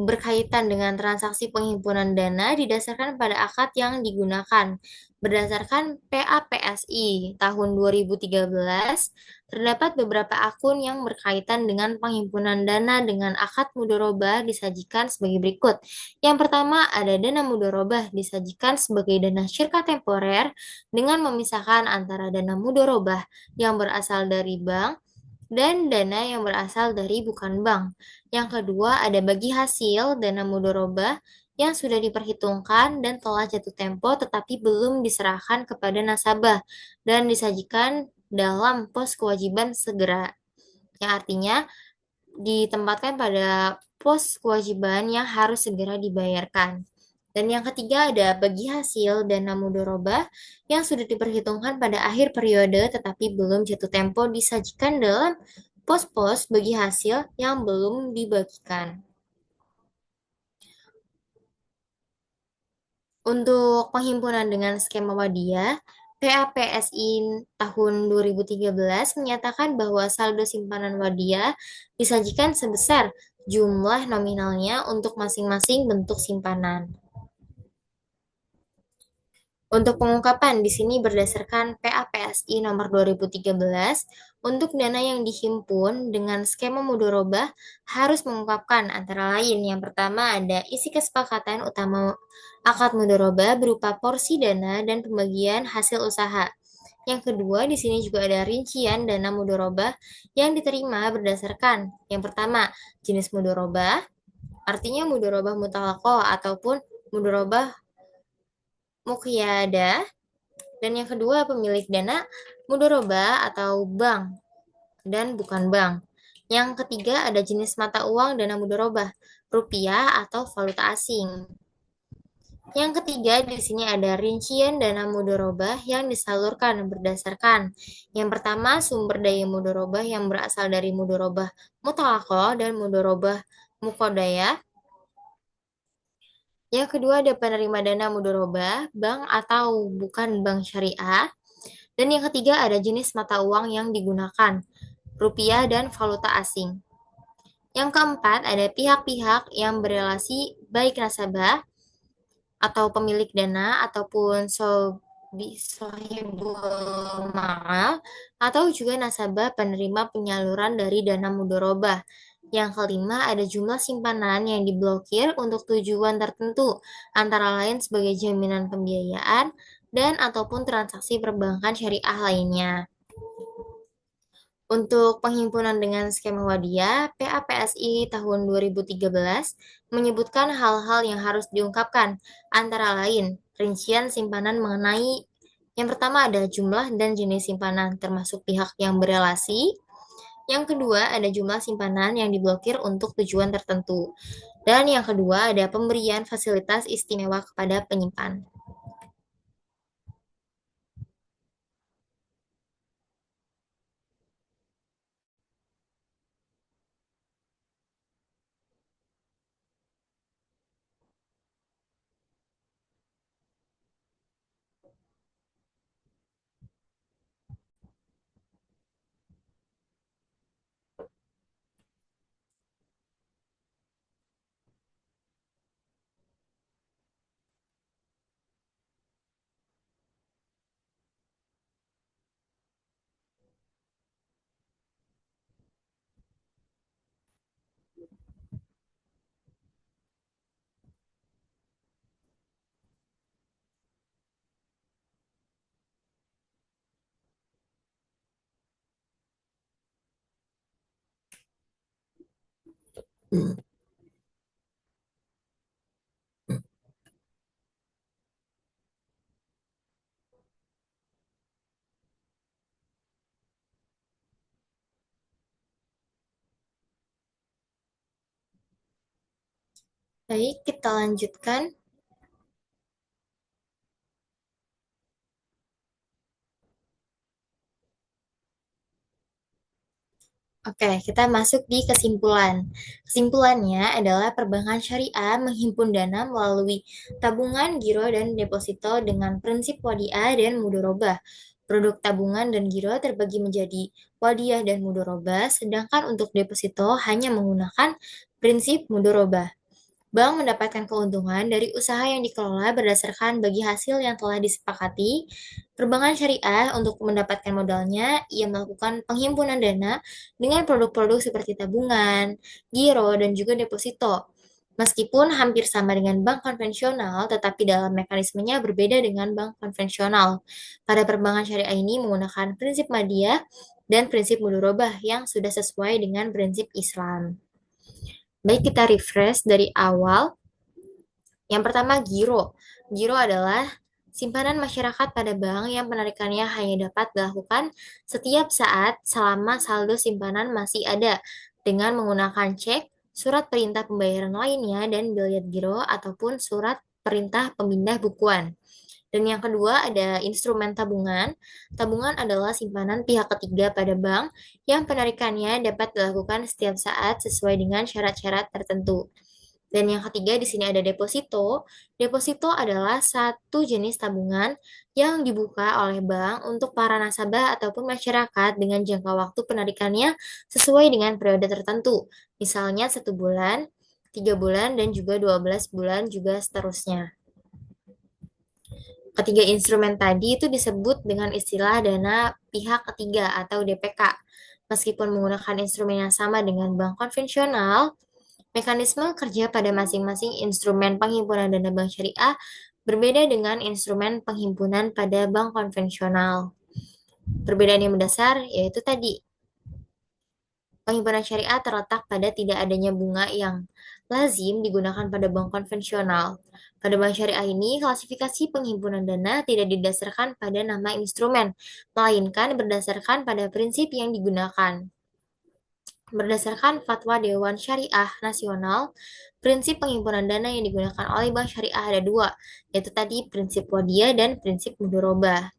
berkaitan dengan transaksi penghimpunan dana didasarkan pada akad yang digunakan. Berdasarkan PAPSI tahun 2013, terdapat beberapa akun yang berkaitan dengan penghimpunan dana dengan akad mudoroba disajikan sebagai berikut. Yang pertama ada dana mudoroba disajikan sebagai dana syirkah temporer dengan memisahkan antara dana mudoroba yang berasal dari bank dan dana yang berasal dari bukan bank. Yang kedua, ada bagi hasil dana mudoroba yang sudah diperhitungkan dan telah jatuh tempo tetapi belum diserahkan kepada nasabah dan disajikan dalam pos kewajiban segera. Yang artinya ditempatkan pada pos kewajiban yang harus segera dibayarkan. Dan yang ketiga ada bagi hasil dana mudoroba yang sudah diperhitungkan pada akhir periode tetapi belum jatuh tempo disajikan dalam pos-pos bagi hasil yang belum dibagikan. Untuk penghimpunan dengan skema wadiah, PAPSI tahun 2013 menyatakan bahwa saldo simpanan wadiah disajikan sebesar jumlah nominalnya untuk masing-masing bentuk simpanan. Untuk pengungkapan di sini berdasarkan PAPSI nomor 2013, untuk dana yang dihimpun dengan skema mudoroba harus mengungkapkan antara lain yang pertama ada isi kesepakatan utama akad mudoroba berupa porsi dana dan pembagian hasil usaha. Yang kedua, di sini juga ada rincian dana mudoroba yang diterima berdasarkan yang pertama, jenis mudoroba, artinya mudoroba mutalako ataupun mudoroba muqyada. Dan yang kedua, pemilik dana mudoroba atau bank dan bukan bank. Yang ketiga, ada jenis mata uang dana mudoroba, rupiah atau valuta asing. Yang ketiga, di sini ada rincian dana mudoroba yang disalurkan berdasarkan yang pertama, sumber daya mudoroba yang berasal dari mudoroba mutalako dan mudoroba mukodaya. Yang kedua, ada penerima dana mudoroba, bank atau bukan bank syariah. Dan yang ketiga ada jenis mata uang yang digunakan, rupiah dan valuta asing. Yang keempat ada pihak-pihak yang berelasi baik nasabah atau pemilik dana ataupun sohibul ma'al atau juga nasabah penerima penyaluran dari dana mudoroba. Yang kelima ada jumlah simpanan yang diblokir untuk tujuan tertentu, antara lain sebagai jaminan pembiayaan dan ataupun transaksi perbankan syariah lainnya. Untuk penghimpunan dengan skema wadiah, PAPSI tahun 2013 menyebutkan hal-hal yang harus diungkapkan, antara lain rincian simpanan mengenai yang pertama ada jumlah dan jenis simpanan termasuk pihak yang berelasi. Yang kedua ada jumlah simpanan yang diblokir untuk tujuan tertentu. Dan yang kedua ada pemberian fasilitas istimewa kepada penyimpan. Baik, kita lanjutkan. Oke, kita masuk di kesimpulan. Kesimpulannya adalah perbankan syariah menghimpun dana melalui tabungan, giro, dan deposito dengan prinsip wadiah dan mudorobah. Produk tabungan dan giro terbagi menjadi wadiah dan mudorobah, sedangkan untuk deposito hanya menggunakan prinsip mudorobah. Bank mendapatkan keuntungan dari usaha yang dikelola berdasarkan bagi hasil yang telah disepakati. Perbankan syariah untuk mendapatkan modalnya, ia melakukan penghimpunan dana dengan produk-produk seperti tabungan, giro, dan juga deposito. Meskipun hampir sama dengan bank konvensional, tetapi dalam mekanismenya berbeda dengan bank konvensional. Pada perbankan syariah ini menggunakan prinsip madiyah dan prinsip mudorobah yang sudah sesuai dengan prinsip Islam. Baik, kita refresh dari awal. Yang pertama, giro. Giro adalah simpanan masyarakat pada bank yang penarikannya hanya dapat dilakukan setiap saat selama saldo simpanan masih ada dengan menggunakan cek, surat perintah pembayaran lainnya, dan bilet giro ataupun surat perintah pemindah bukuan. Dan yang kedua ada instrumen tabungan. Tabungan adalah simpanan pihak ketiga pada bank yang penarikannya dapat dilakukan setiap saat sesuai dengan syarat-syarat tertentu. Dan yang ketiga di sini ada deposito. Deposito adalah satu jenis tabungan yang dibuka oleh bank untuk para nasabah ataupun masyarakat dengan jangka waktu penarikannya sesuai dengan periode tertentu. Misalnya 1 bulan, 3 bulan, dan juga 12 bulan juga seterusnya. Ketiga instrumen tadi itu disebut dengan istilah dana pihak ketiga atau DPK. Meskipun menggunakan instrumen yang sama dengan bank konvensional, mekanisme kerja pada masing-masing instrumen penghimpunan dana bank syariah berbeda dengan instrumen penghimpunan pada bank konvensional. Perbedaan yang mendasar yaitu tadi, penghimpunan syariah terletak pada tidak adanya bunga yang lazim digunakan pada bank konvensional. Pada bank syariah ini, klasifikasi penghimpunan dana tidak didasarkan pada nama instrumen, melainkan berdasarkan pada prinsip yang digunakan. Berdasarkan Fatwa Dewan Syariah Nasional, prinsip penghimpunan dana yang digunakan oleh bank syariah ada dua, yaitu tadi prinsip wadiah dan prinsip mudorobah.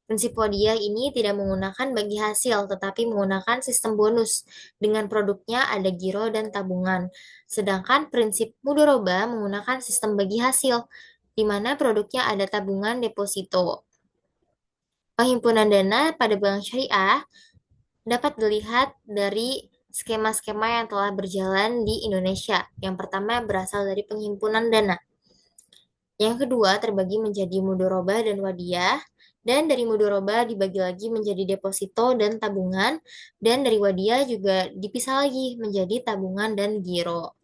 Prinsip wadiah ini tidak menggunakan bagi hasil, tetapi menggunakan sistem bonus. Dengan produknya ada giro dan tabungan. Sedangkan prinsip mudorobah menggunakan sistem bagi hasil, di mana produknya ada tabungan deposito. Penghimpunan dana pada bank syariah dapat dilihat dari skema-skema yang telah berjalan di Indonesia. Yang pertama berasal dari penghimpunan dana. Yang kedua terbagi menjadi mudorobah dan wadiah. Dan dari mudorobah dibagi lagi menjadi deposito dan tabungan. Dan dari wadiah juga dipisah lagi menjadi tabungan dan giro.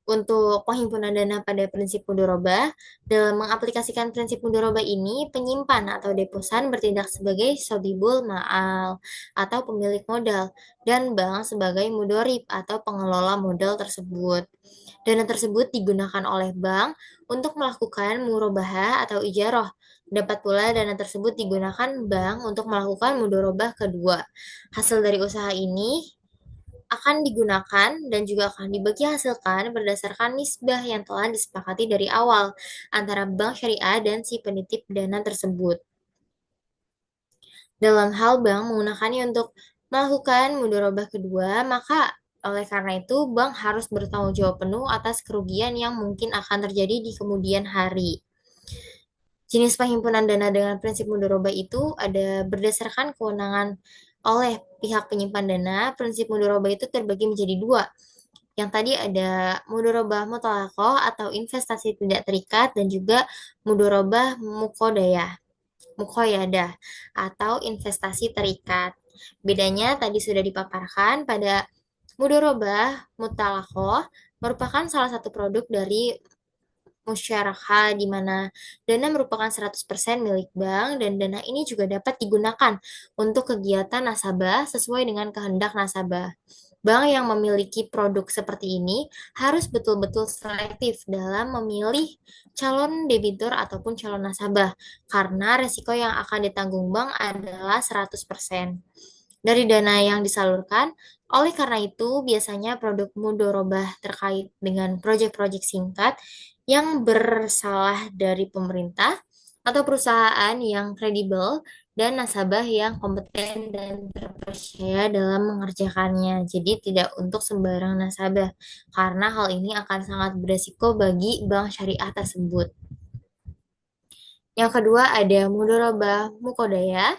Untuk penghimpunan dana pada prinsip mudorobah, dalam mengaplikasikan prinsip mudorobah ini, penyimpan atau deposan bertindak sebagai sodibul ma'al atau pemilik modal, dan bank sebagai mudorib atau pengelola modal tersebut. Dana tersebut digunakan oleh bank untuk melakukan murabahah atau ijarah. Dapat pula dana tersebut digunakan bank untuk melakukan mudorobah kedua. Hasil dari usaha ini akan digunakan dan juga akan dibagi hasilkan berdasarkan nisbah yang telah disepakati dari awal antara bank syariah dan si penitip dana tersebut. Dalam hal bank menggunakannya untuk melakukan mudorobah kedua, maka oleh karena itu bank harus bertanggung jawab penuh atas kerugian yang mungkin akan terjadi di kemudian hari. Jenis penghimpunan dana dengan prinsip mudorobah itu ada berdasarkan kewenangan oleh pihak penyimpan dana. Prinsip mudorobah itu terbagi menjadi dua. Yang tadi ada mudorobah mutalakoh atau investasi tidak terikat dan juga mudorobah mukoyadah atau investasi terikat. Bedanya tadi sudah dipaparkan pada mudorobah mutalakoh merupakan salah satu produk dari musyarakah di mana dana merupakan 100% milik bank dan dana ini juga dapat digunakan untuk kegiatan nasabah sesuai dengan kehendak nasabah. Bank yang memiliki produk seperti ini harus betul-betul selektif dalam memilih calon debitur ataupun calon nasabah karena resiko yang akan ditanggung bank adalah 100% dari dana yang disalurkan. Oleh karena itu, biasanya produk mudorobah terkait dengan proyek-proyek singkat yang bersalah dari pemerintah atau perusahaan yang kredibel dan nasabah yang kompeten dan terpercaya dalam mengerjakannya. Jadi tidak untuk sembarang nasabah, karena hal ini akan sangat beresiko bagi bank syariah tersebut. Yang kedua ada mudorobah mukodaya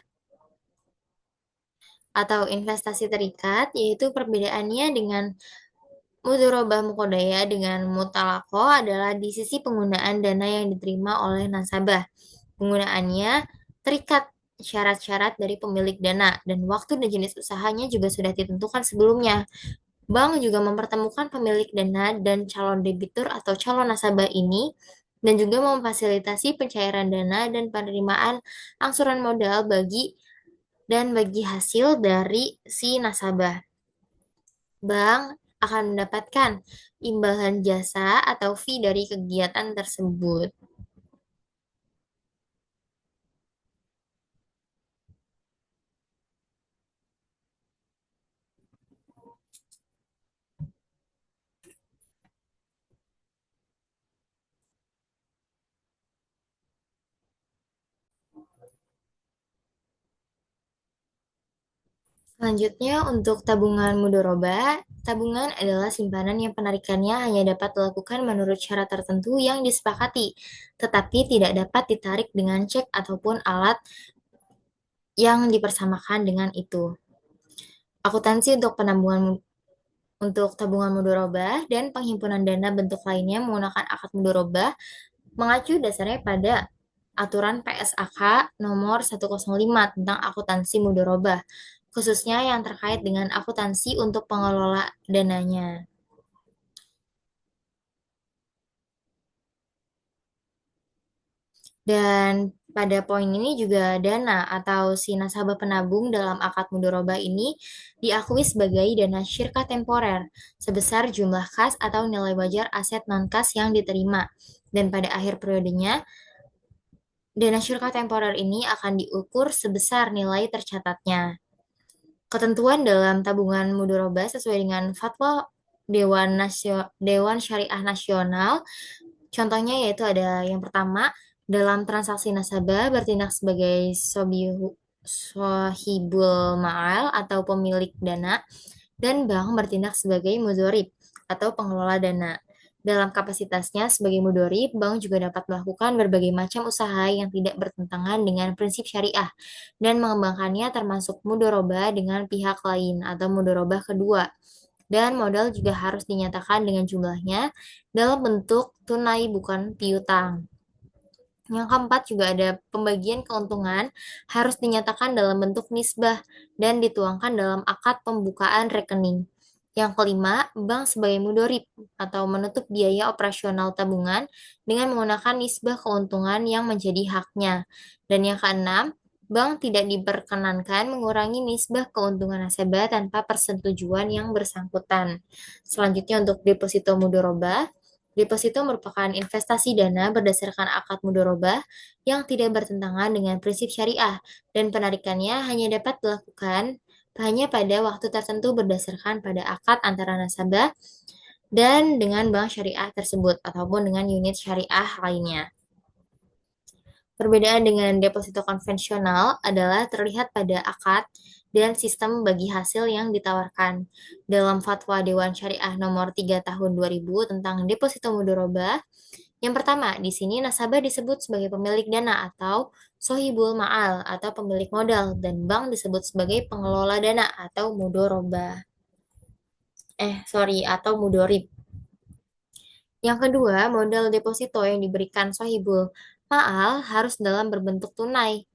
atau investasi terikat, yaitu perbedaannya dengan mudorobah mukodaya dengan mutalako adalah di sisi penggunaan dana yang diterima oleh nasabah. Penggunaannya terikat syarat-syarat dari pemilik dana dan waktu dan jenis usahanya juga sudah ditentukan sebelumnya. Bank juga mempertemukan pemilik dana dan calon debitur atau calon nasabah ini dan juga memfasilitasi pencairan dana dan penerimaan angsuran modal bagi hasil dari si nasabah. Bank akan mendapatkan imbalan jasa atau fee dari kegiatan tersebut. Selanjutnya, untuk tabungan mudoroba, tabungan adalah simpanan yang penarikannya hanya dapat dilakukan menurut syarat tertentu yang disepakati, tetapi tidak dapat ditarik dengan cek ataupun alat yang dipersamakan dengan itu. Akuntansi untuk tabungan mudoroba dan penghimpunan dana bentuk lainnya menggunakan akad mudoroba mengacu dasarnya pada Aturan PSAK Nomor 105 tentang akuntansi mudoroba, khususnya yang terkait dengan akuntansi untuk pengelola dananya. Dan pada poin ini juga dana atau si nasabah penabung dalam akad mudoroba ini diakui sebagai dana syirka temporer sebesar jumlah kas atau nilai wajar aset non-kas yang diterima. Dan pada akhir periodenya, dana syirka temporer ini akan diukur sebesar nilai tercatatnya. Ketentuan dalam tabungan mudoroba sesuai dengan fatwa Dewan Syariah Nasional. Contohnya yaitu ada yang pertama, dalam transaksi nasabah bertindak sebagai sohibul ma'al atau pemilik dana dan bank bertindak sebagai mudorib atau pengelola dana. Dalam kapasitasnya sebagai mudorib, bank juga dapat melakukan berbagai macam usaha yang tidak bertentangan dengan prinsip syariah dan mengembangkannya termasuk mudoroba dengan pihak lain atau mudoroba kedua. Dan modal juga harus dinyatakan dengan jumlahnya dalam bentuk tunai bukan piutang. Yang keempat juga ada pembagian keuntungan harus dinyatakan dalam bentuk nisbah dan dituangkan dalam akad pembukaan rekening. Yang kelima, bank sebagai mudorib atau menutup biaya operasional tabungan dengan menggunakan nisbah keuntungan yang menjadi haknya. Dan yang keenam, bank tidak diperkenankan mengurangi nisbah keuntungan nasabah tanpa persetujuan yang bersangkutan. Selanjutnya untuk deposito mudoroba, deposito merupakan investasi dana berdasarkan akad mudorobah yang tidak bertentangan dengan prinsip syariah dan penarikannya hanya dapat dilakukan hanya pada waktu tertentu berdasarkan pada akad antara nasabah dan dengan bank syariah tersebut ataupun dengan unit syariah lainnya. Perbedaan dengan deposito konvensional adalah terlihat pada akad dan sistem bagi hasil yang ditawarkan. Dalam Fatwa Dewan Syariah Nomor 3 Tahun 2000 tentang deposito mudoroba, yang pertama, di sini nasabah disebut sebagai pemilik dana atau sohibul ma'al atau pemilik modal dan bank disebut sebagai pengelola dana atau mudoroba. Atau mudorib. Yang kedua, modal deposito yang diberikan sohibul ma'al harus dalam berbentuk tunai.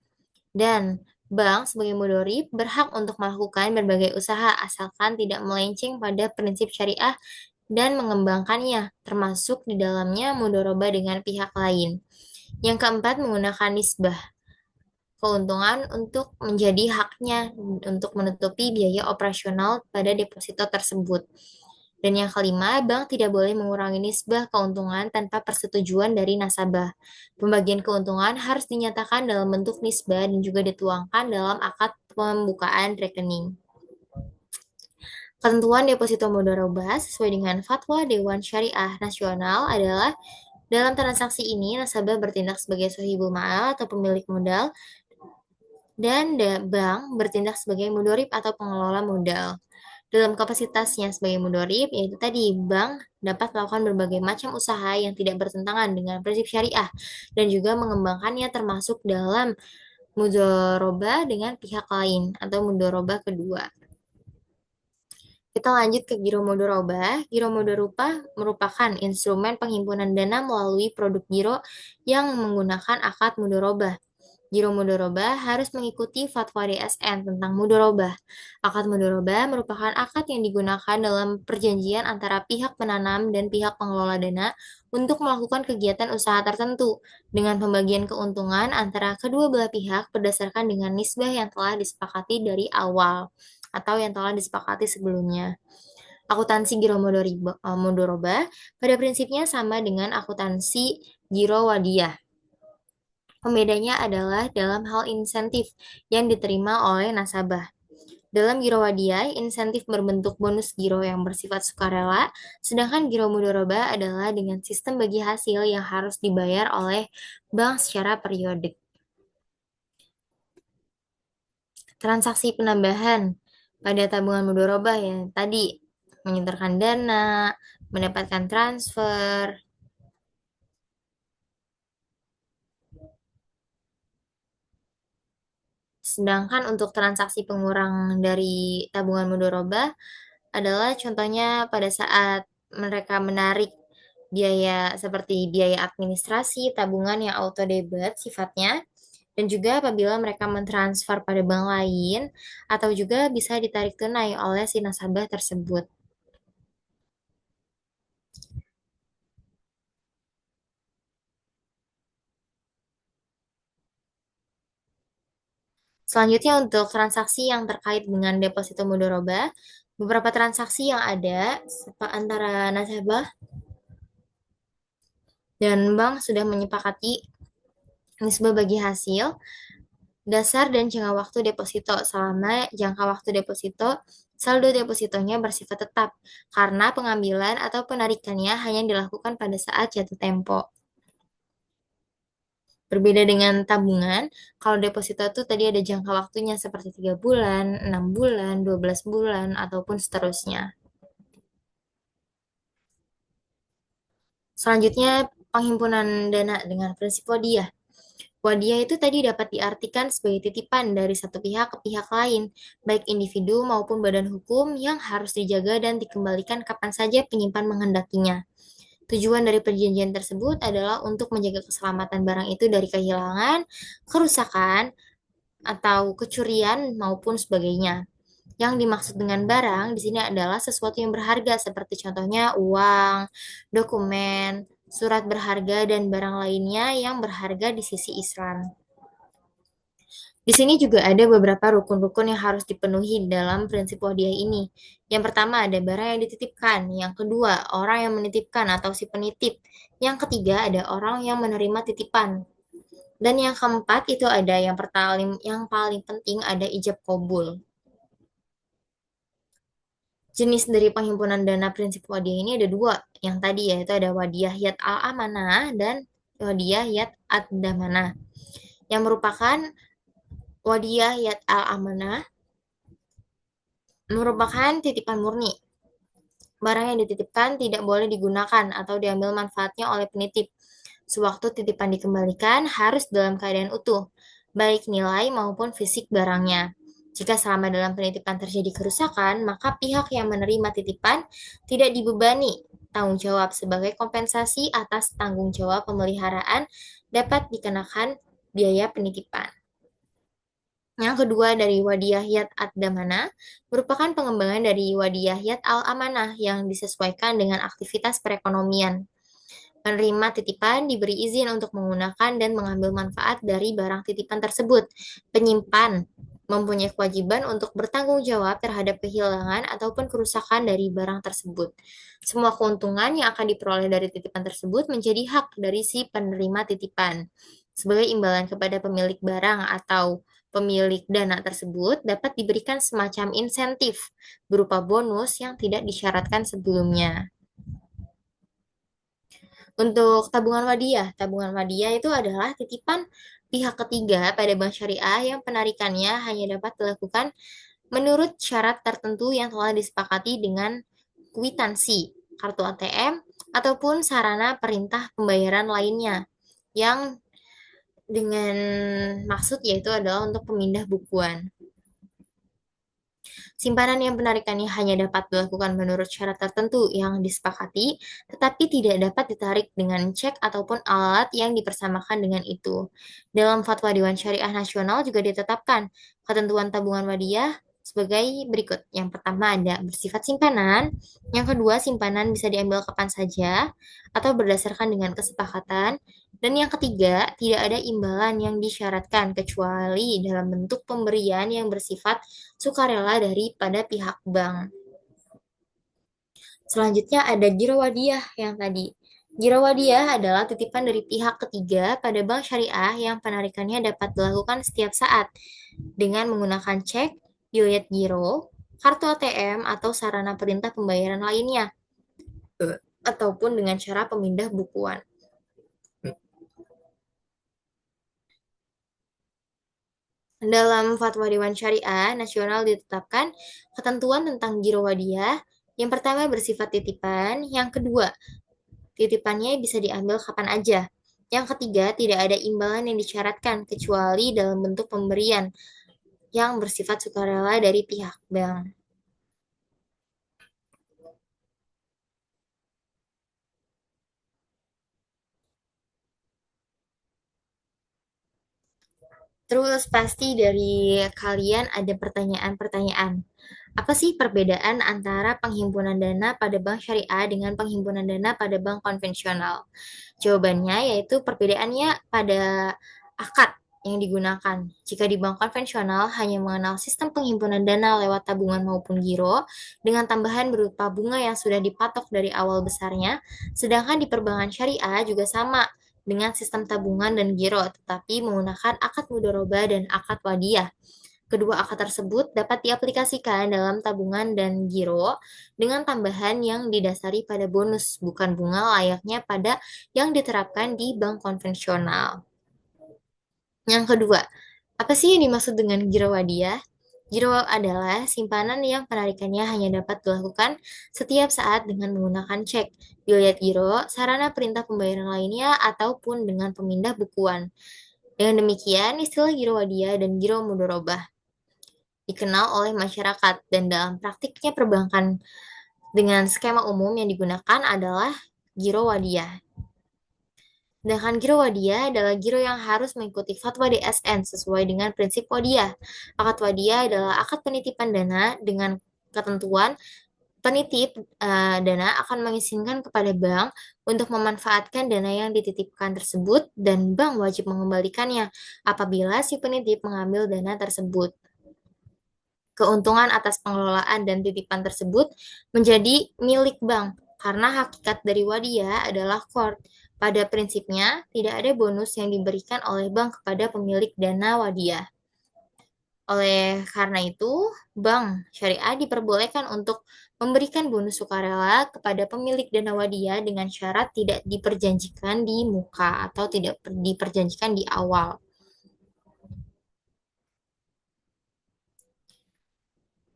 Dan bank sebagai mudorib berhak untuk melakukan berbagai usaha asalkan tidak melenceng pada prinsip syariah dan mengembangkannya, termasuk di dalamnya mudharabah dengan pihak lain. Yang keempat, menggunakan nisbah keuntungan untuk menjadi haknya untuk menutupi biaya operasional pada deposito tersebut. Dan yang kelima, bank tidak boleh mengurangi nisbah keuntungan tanpa persetujuan dari nasabah. Pembagian keuntungan harus dinyatakan dalam bentuk nisbah dan juga dituangkan dalam akad pembukaan rekening. Ketentuan deposito mudharabah sesuai dengan Fatwa Dewan Syariah Nasional adalah dalam transaksi ini nasabah bertindak sebagai sohibul ma'al atau pemilik modal dan bank bertindak sebagai mudorib atau pengelola modal. Dalam kapasitasnya sebagai mudorib, yaitu tadi bank dapat melakukan berbagai macam usaha yang tidak bertentangan dengan prinsip syariah dan juga mengembangkannya termasuk dalam mudoroba dengan pihak lain atau mudoroba kedua. Kita lanjut ke giro mudoroba. Giro mudoroba merupakan instrumen penghimpunan dana melalui produk giro yang menggunakan akad mudoroba. Giro mudoroba harus mengikuti fatwa DSN tentang mudoroba. Akad mudoroba merupakan akad yang digunakan dalam perjanjian antara pihak penanam dan pihak pengelola dana untuk melakukan kegiatan usaha tertentu dengan pembagian keuntungan antara kedua belah pihak berdasarkan dengan nisbah yang telah disepakati dari awal atau yang telah disepakati sebelumnya. Akuntansi giro mudoroba pada prinsipnya sama dengan akuntansi giro wadiyah. Pembedanya adalah dalam hal insentif yang diterima oleh nasabah. Dalam giro wadiyah, insentif berbentuk bonus giro yang bersifat sukarela, sedangkan giro mudoroba adalah dengan sistem bagi hasil yang harus dibayar oleh bank secara periodik. Transaksi penambahan pada tabungan mudoroba yang tadi menyetorkan dana, mendapatkan transfer. Sedangkan untuk transaksi pengurang dari tabungan mudoroba adalah contohnya pada saat mereka menarik biaya seperti biaya administrasi tabungan yang auto debit sifatnya dan juga apabila mereka mentransfer pada bank lain atau juga bisa ditarik tunai oleh si nasabah tersebut. Selanjutnya untuk transaksi yang terkait dengan deposito mudoroba, beberapa transaksi yang ada antara nasabah dan bank sudah menyepakati nisbah bagi hasil, dasar dan jangka waktu deposito. Selama jangka waktu deposito, saldo depositonya bersifat tetap karena pengambilan atau penarikannya hanya dilakukan pada saat jatuh tempo. Berbeda dengan tabungan, kalau deposito itu tadi ada jangka waktunya seperti 3 bulan, 6 bulan, 12 bulan, ataupun seterusnya. Selanjutnya, penghimpunan dana dengan prinsip wadiah. Wadiah itu tadi dapat diartikan sebagai titipan dari satu pihak ke pihak lain, baik individu maupun badan hukum yang harus dijaga dan dikembalikan kapan saja penyimpan menghendakinya. Tujuan dari perjanjian tersebut adalah untuk menjaga keselamatan barang itu dari kehilangan, kerusakan, atau kecurian maupun sebagainya. Yang dimaksud dengan barang di sini adalah sesuatu yang berharga seperti contohnya uang, dokumen, surat berharga dan barang lainnya yang berharga di sisi Islam. Di sini juga ada beberapa rukun-rukun yang harus dipenuhi dalam prinsip wadiah ini. Yang pertama ada barang yang dititipkan, yang kedua orang yang menitipkan atau si penitip, yang ketiga ada orang yang menerima titipan. Dan yang keempat itu ada yang paling penting ada ijab kabul. Jenis dari penghimpunan dana prinsip wadiah ini ada dua. Yang tadi yaitu ada wadiah yat al-amanah dan wadiah yat ad-damanah. Yang merupakan wadiah yat al-amanah merupakan titipan murni. Barang yang dititipkan tidak boleh digunakan atau diambil manfaatnya oleh penitip. Sewaktu titipan dikembalikan harus dalam keadaan utuh, baik nilai maupun fisik barangnya. Jika selama dalam penitipan terjadi kerusakan, maka pihak yang menerima titipan tidak dibebani tanggung jawab sebagai kompensasi atas tanggung jawab pemeliharaan dapat dikenakan biaya penitipan. Yang kedua dari Wadiyah Yad Ad-Damana merupakan pengembangan dari Wadiyah Yad Al-Amanah yang disesuaikan dengan aktivitas perekonomian. Penerima titipan diberi izin untuk menggunakan dan mengambil manfaat dari barang titipan tersebut. Penyimpan mempunyai kewajiban untuk bertanggung jawab terhadap kehilangan ataupun kerusakan dari barang tersebut. Semua keuntungan yang akan diperoleh dari titipan tersebut menjadi hak dari si penerima titipan. Sebagai imbalan kepada pemilik barang atau pemilik dana tersebut dapat diberikan semacam insentif berupa bonus yang tidak disyaratkan sebelumnya. Untuk tabungan wadiah itu adalah titipan pihak ketiga pada bank syariah yang penarikannya hanya dapat dilakukan menurut syarat tertentu yang telah disepakati dengan kwitansi, kartu ATM, ataupun sarana perintah pembayaran lainnya yang dengan maksud yaitu adalah untuk pemindah bukuan. Simpanan yang penarikannya hanya dapat dilakukan menurut syarat tertentu yang disepakati, tetapi tidak dapat ditarik dengan cek ataupun alat yang dipersamakan dengan itu. Dalam Fatwa Dewan Syariah Nasional juga ditetapkan ketentuan tabungan wadiah sebagai berikut. Yang pertama ada bersifat simpanan, yang kedua simpanan bisa diambil kapan saja atau berdasarkan dengan kesepakatan, dan yang ketiga tidak ada imbalan yang disyaratkan kecuali dalam bentuk pemberian yang bersifat sukarela daripada pihak bank. Selanjutnya ada girowadiyah yang tadi. Girowadiyah adalah titipan dari pihak ketiga pada bank syariah yang penarikannya dapat dilakukan setiap saat dengan menggunakan cek, bilet giro, kartu ATM, atau sarana perintah pembayaran lainnya, ataupun dengan cara pemindah bukuan. Dalam Fatwa Dewan Syariah Nasional ditetapkan ketentuan tentang giro wadiyah. Yang pertama bersifat titipan, yang kedua titipannya bisa diambil kapan aja. Yang ketiga tidak ada imbalan yang disyaratkan kecuali dalam bentuk pemberian yang bersifat sukarela dari pihak bank. Terus pasti dari kalian ada pertanyaan-pertanyaan. Apa sih perbedaan antara penghimpunan dana pada bank syariah dengan penghimpunan dana pada bank konvensional? Jawabannya yaitu perbedaannya pada akad yang digunakan. Jika di bank konvensional hanya mengenal sistem penghimpunan dana lewat tabungan maupun giro dengan tambahan berupa bunga yang sudah dipatok dari awal besarnya, sedangkan di perbankan syariah juga sama dengan sistem tabungan dan giro, tetapi menggunakan akad mudoroba dan akad wadiah. Kedua akad tersebut dapat diaplikasikan dalam tabungan dan giro dengan tambahan yang didasari pada bonus, bukan bunga layaknya pada yang diterapkan di bank konvensional. Yang kedua, apa sih yang dimaksud dengan giro wadiah? Giro adalah simpanan yang penarikannya hanya dapat dilakukan setiap saat dengan menggunakan cek, bilet giro, sarana perintah pembayaran lainnya, ataupun dengan pemindah bukuan. Dengan demikian, istilah giro wadiah dan giro mudorobah dikenal oleh masyarakat dan dalam praktiknya perbankan dengan skema umum yang digunakan adalah giro wadiah. Sedangkan giro wadiah adalah giro yang harus mengikuti fatwa DSN sesuai dengan prinsip wadiah. Akad wadiah adalah akad penitipan dana dengan ketentuan penitip dana akan mengizinkan kepada bank untuk memanfaatkan dana yang dititipkan tersebut dan bank wajib mengembalikannya apabila si penitip mengambil dana tersebut. Keuntungan atas pengelolaan dan titipan tersebut menjadi milik bank karena hakikat dari wadiah adalah core. Pada prinsipnya, tidak ada bonus yang diberikan oleh bank kepada pemilik dana wadiah. Oleh karena itu, bank syariah diperbolehkan untuk memberikan bonus sukarela kepada pemilik dana wadiah dengan syarat tidak diperjanjikan di muka atau tidak diperjanjikan di awal.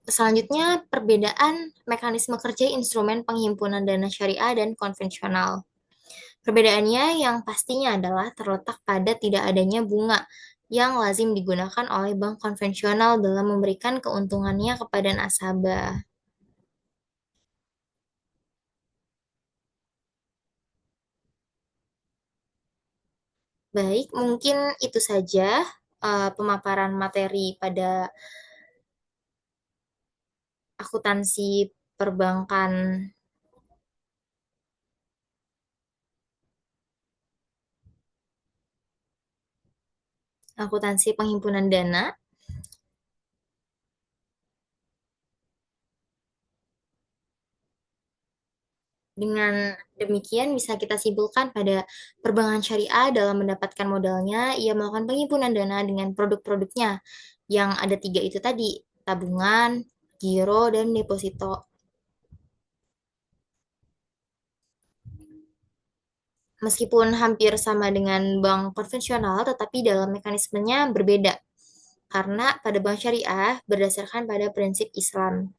Selanjutnya, perbedaan mekanisme kerja instrumen penghimpunan dana syariah dan konvensional. Perbedaannya yang pastinya adalah terletak pada tidak adanya bunga yang lazim digunakan oleh bank konvensional dalam memberikan keuntungannya kepada nasabah. Baik, mungkin itu saja pemaparan materi pada akuntansi perbankan, akuntansi penghimpunan dana. Dengan demikian bisa kita simpulkan pada perbankan syariah dalam mendapatkan modalnya, ia melakukan penghimpunan dana dengan produk-produknya yang ada tiga itu tadi, tabungan, giro, dan deposito. Meskipun hampir sama dengan bank konvensional, tetapi dalam mekanismenya berbeda. Karena pada bank syariah berdasarkan pada prinsip Islam.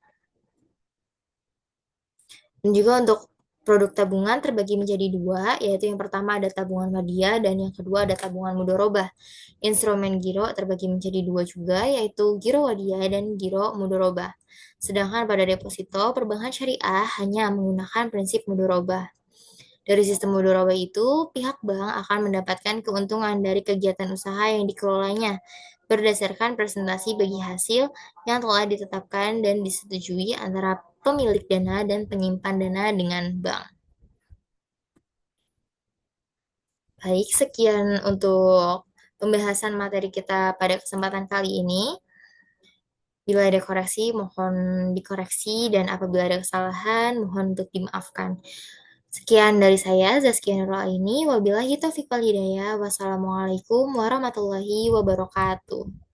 Dan juga untuk produk tabungan terbagi menjadi dua, yaitu yang pertama ada tabungan wadiah dan yang kedua ada tabungan mudorobah. Instrumen giro terbagi menjadi dua juga, yaitu giro wadiah dan giro mudorobah. Sedangkan pada deposito, perbankan syariah hanya menggunakan prinsip mudorobah. Dari sistem mudorobah itu, pihak bank akan mendapatkan keuntungan dari kegiatan usaha yang dikelolanya berdasarkan presentasi bagi hasil yang telah ditetapkan dan disetujui antara pemilik dana dan penyimpan dana dengan bank. Baik, sekian untuk pembahasan materi kita pada kesempatan kali ini. Bila ada koreksi, mohon dikoreksi, dan apabila ada kesalahan, mohon untuk dimaafkan. Sekian dari saya, Zaskia Nurul Aini. Wabillahi taufiq wal hidayah. Wassalamualaikum warahmatullahi wabarakatuh.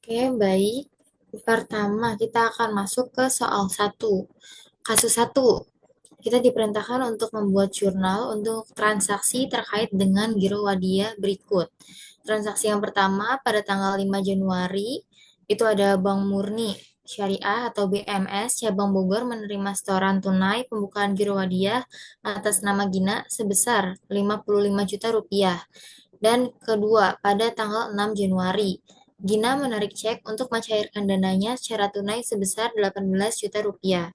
Oke, baik. Pertama, kita akan masuk ke soal satu. Kasus satu. Kita diperintahkan untuk membuat jurnal untuk transaksi terkait dengan giro wadiah berikut. Transaksi yang pertama pada tanggal 5 Januari, itu ada Bank Murni Syariah atau BMS Cabang Bogor menerima setoran tunai pembukaan giro wadiah atas nama Gina sebesar 55 juta rupiah. Dan kedua, pada tanggal 6 Januari, Gina menarik cek untuk mencairkan dananya secara tunai sebesar 18 juta rupiah.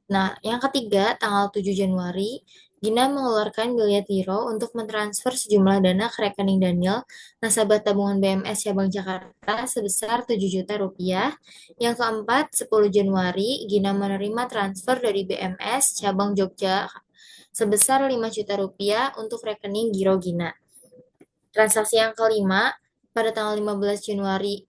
Nah, yang ketiga, tanggal 7 Januari, Gina mengeluarkan biliet giro untuk mentransfer sejumlah dana ke rekening Daniel, nasabah tabungan BMS Cabang Jakarta sebesar 7 juta rupiah. Yang keempat, 10 Januari, Gina menerima transfer dari BMS Cabang Jogja sebesar 5 juta rupiah untuk rekening giro Gina. Transaksi yang kelima, pada tanggal 15 Januari,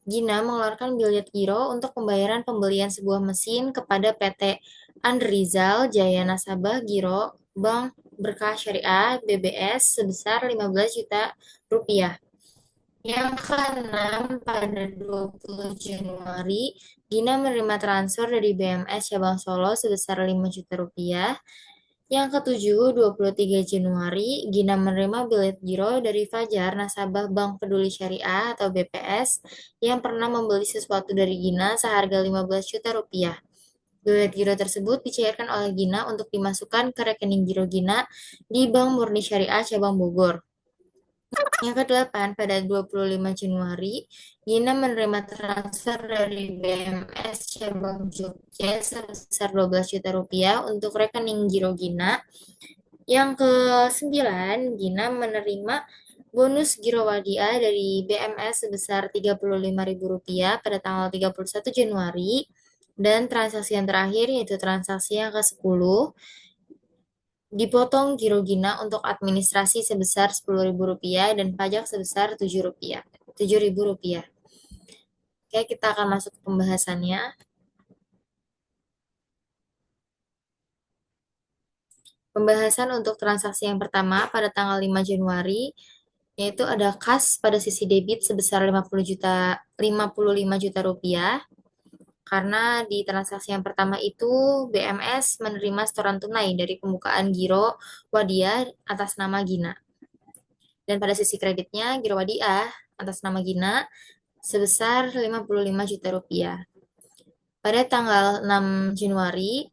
Gina mengeluarkan biliet giro untuk pembayaran pembelian sebuah mesin kepada PT Andrizal Jaya Nasabah Giro Bank Berkah Syariah BBS sebesar 15 juta rupiah. Yang keenam, pada 20 Januari, Gina menerima transfer dari BMS Cabang Solo sebesar 5 juta rupiah. Yang ketujuh, 23 Januari, Gina menerima biliet giro dari Fajar, nasabah Bank Peduli Syariah atau BPS, yang pernah membeli sesuatu dari Gina seharga 15 juta rupiah. Biliet giro tersebut dicairkan oleh Gina untuk dimasukkan ke rekening giro Gina di Bank Murni Syariah Cabang Bogor. Yang kedelapan, pada 25 Januari, Gina menerima transfer dari BMS Cabang Jogja sebesar 12 juta rupiah untuk rekening giro Gina. Yang ke-9, Gina menerima bonus giro wadiah dari BMS sebesar Rp35.000 pada tanggal 31 Januari. Dan transaksi yang terakhir, yaitu transaksi yang ke-10, dipotong giro Gina untuk administrasi sebesar Rp10.000 dan pajak sebesar Rp7.000. Oke, kita akan masuk ke pembahasannya. Pembahasan untuk transaksi yang pertama pada tanggal 5 Januari, yaitu ada kas pada sisi debit sebesar 55 juta rupiah. Karena di transaksi yang pertama itu BMS menerima setoran tunai dari pembukaan giro wadiah atas nama Gina. Dan pada sisi kreditnya giro wadiah atas nama Gina sebesar 55 juta rupiah. Pada tanggal 6 Januari,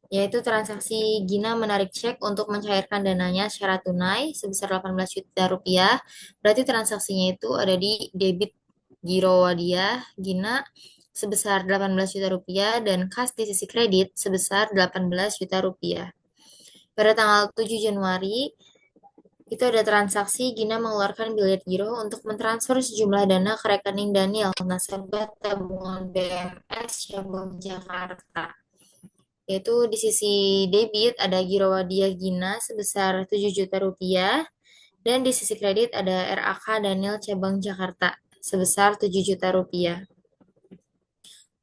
yaitu transaksi Gina menarik cek untuk mencairkan dananya secara tunai sebesar 18 juta rupiah. Berarti transaksinya itu ada di debit Giro Wadia Gina sebesar 18 juta rupiah dan kas di sisi kredit sebesar 18 juta rupiah. Pada tanggal 7 Januari, itu ada transaksi Gina mengeluarkan bilet giro untuk mentransfer sejumlah dana ke rekening Daniel, nasabah tabungan BMS Cabang Jakarta. Yaitu di sisi debit ada Giro Wadia Gina sebesar 7 juta rupiah dan di sisi kredit ada RAK Daniel Cabang Jakarta sebesar 7 juta rupiah.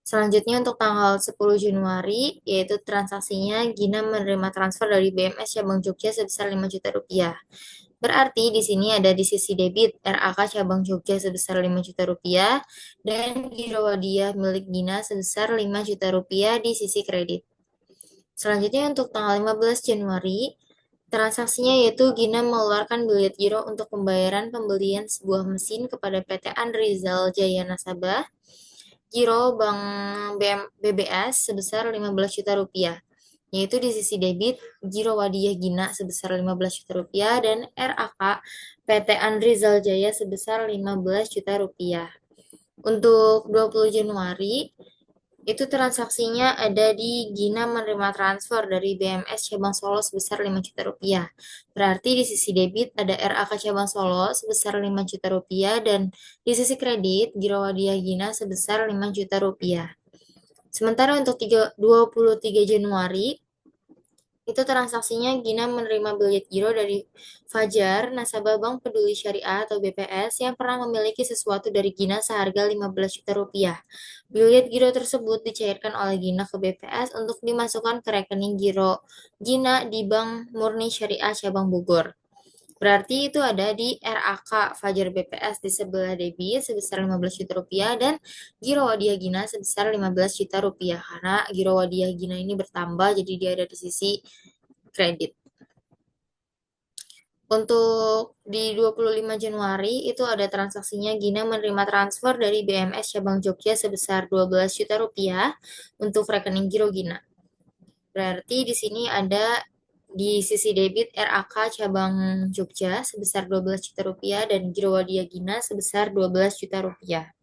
Selanjutnya untuk tanggal 10 Januari, yaitu transaksinya Gina menerima transfer dari BMS Cabang Jogja sebesar 5 juta rupiah. Berarti di sini ada di sisi debit RAK Cabang Jogja sebesar 5 juta rupiah dan Giro Wadia milik Gina sebesar 5 juta rupiah di sisi kredit. Selanjutnya untuk tanggal 15 Januari, transaksinya yaitu Gina mengeluarkan bilet giro untuk pembayaran pembelian sebuah mesin kepada PT Andrizal Jaya Nasabah Giro Bank BBS sebesar 15 juta rupiah, yaitu di sisi debit Giro Wadiah Gina sebesar 15 juta rupiah dan RAK PT Andrizal Jaya sebesar 15 juta rupiah. Untuk 20 Januari, itu transaksinya ada di Gina menerima transfer dari BMS Cabang Solo sebesar 5 juta rupiah. Berarti di sisi debit ada RAK Cabang Solo sebesar 5 juta rupiah dan di sisi kredit Giro Wadia Gina sebesar 5 juta rupiah. Sementara untuk 23 Januari, itu transaksinya Gina menerima bilet giro dari Fajar, nasabah Bank Peduli Syariah atau BPS yang pernah memiliki sesuatu dari Gina seharga 15 juta rupiah. Bilet giro tersebut dicairkan oleh Gina ke BPS untuk dimasukkan ke rekening giro Gina di Bank Murni Syariah Cabang Bogor. Berarti itu ada di RAK Fajar BPS di sebelah debit sebesar 15 juta rupiah dan Giro Wadia Gina sebesar 15 juta rupiah. Karena Giro Wadia Gina ini bertambah jadi dia ada di sisi kredit. Untuk di 25 Januari itu ada transaksinya Gina menerima transfer dari BMS Cabang Jogja sebesar 12 juta rupiah untuk rekening Giro Gina. Berarti di sini ada di sisi debit RAK Cabang Jogja sebesar 12 juta rupiah dan Giro Wadia Gina sebesar 12 juta rupiah.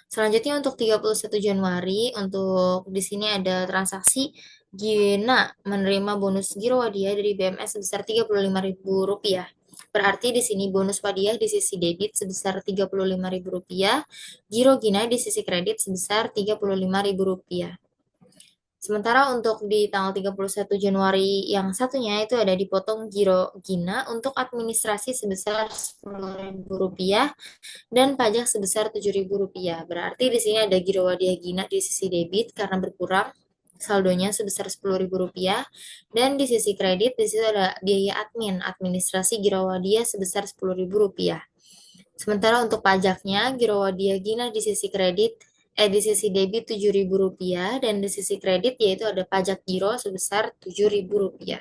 Selanjutnya untuk 31 Januari, untuk di sini ada transaksi Gina menerima bonus Giro Wadia dari BMS sebesar Rp35.000. Berarti di sini bonus Wadia di sisi debit sebesar Rp35.000, Giro Gina di sisi kredit sebesar Rp35.000. Sementara untuk di tanggal 31 Januari yang satunya itu ada dipotong Giro Gina untuk administrasi sebesar Rp10.000 dan pajak sebesar Rp7.000. Berarti di sini ada Giro Wadia Gina di sisi debit karena berkurang saldonya sebesar Rp10.000 dan di sisi kredit di situ ada biaya administrasi Giro Wadia sebesar Rp10.000. Sementara untuk pajaknya Giro Wadia Gina di sisi kredit di sisi debit Rp7.000 dan di sisi kredit yaitu ada pajak giro sebesar Rp7.000.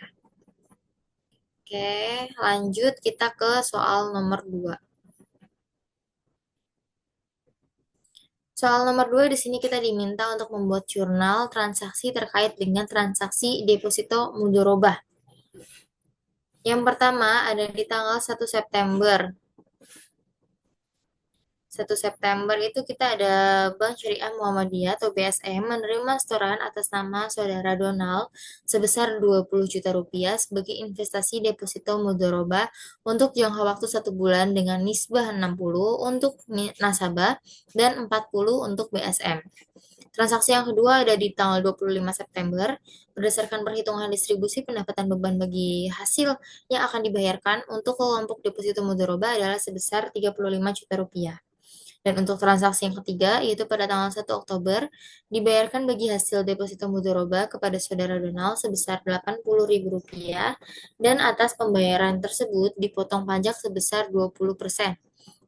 Oke, lanjut kita ke soal nomor 2. Soal nomor 2 di sini kita diminta untuk membuat jurnal transaksi terkait dengan transaksi deposito mudorobah. Yang pertama ada di tanggal 1 September. 1 September itu kita ada Bank Syariah Muhammadiyah atau BSM menerima setoran atas nama Saudara Donald sebesar 20 juta rupiah sebagai investasi deposito mudorobah untuk jangka waktu 1 bulan dengan nisbah 60 untuk nasabah dan 40 untuk BSM. Transaksi yang kedua ada di tanggal 25 September. Berdasarkan perhitungan distribusi pendapatan beban bagi hasil yang akan dibayarkan untuk kelompok deposito mudorobah adalah sebesar 35 juta rupiah. Dan untuk transaksi yang ketiga, yaitu pada tanggal 1 Oktober, dibayarkan bagi hasil deposito mudorobah kepada Saudara Donald sebesar Rp80.000 dan atas pembayaran tersebut dipotong pajak sebesar 20%.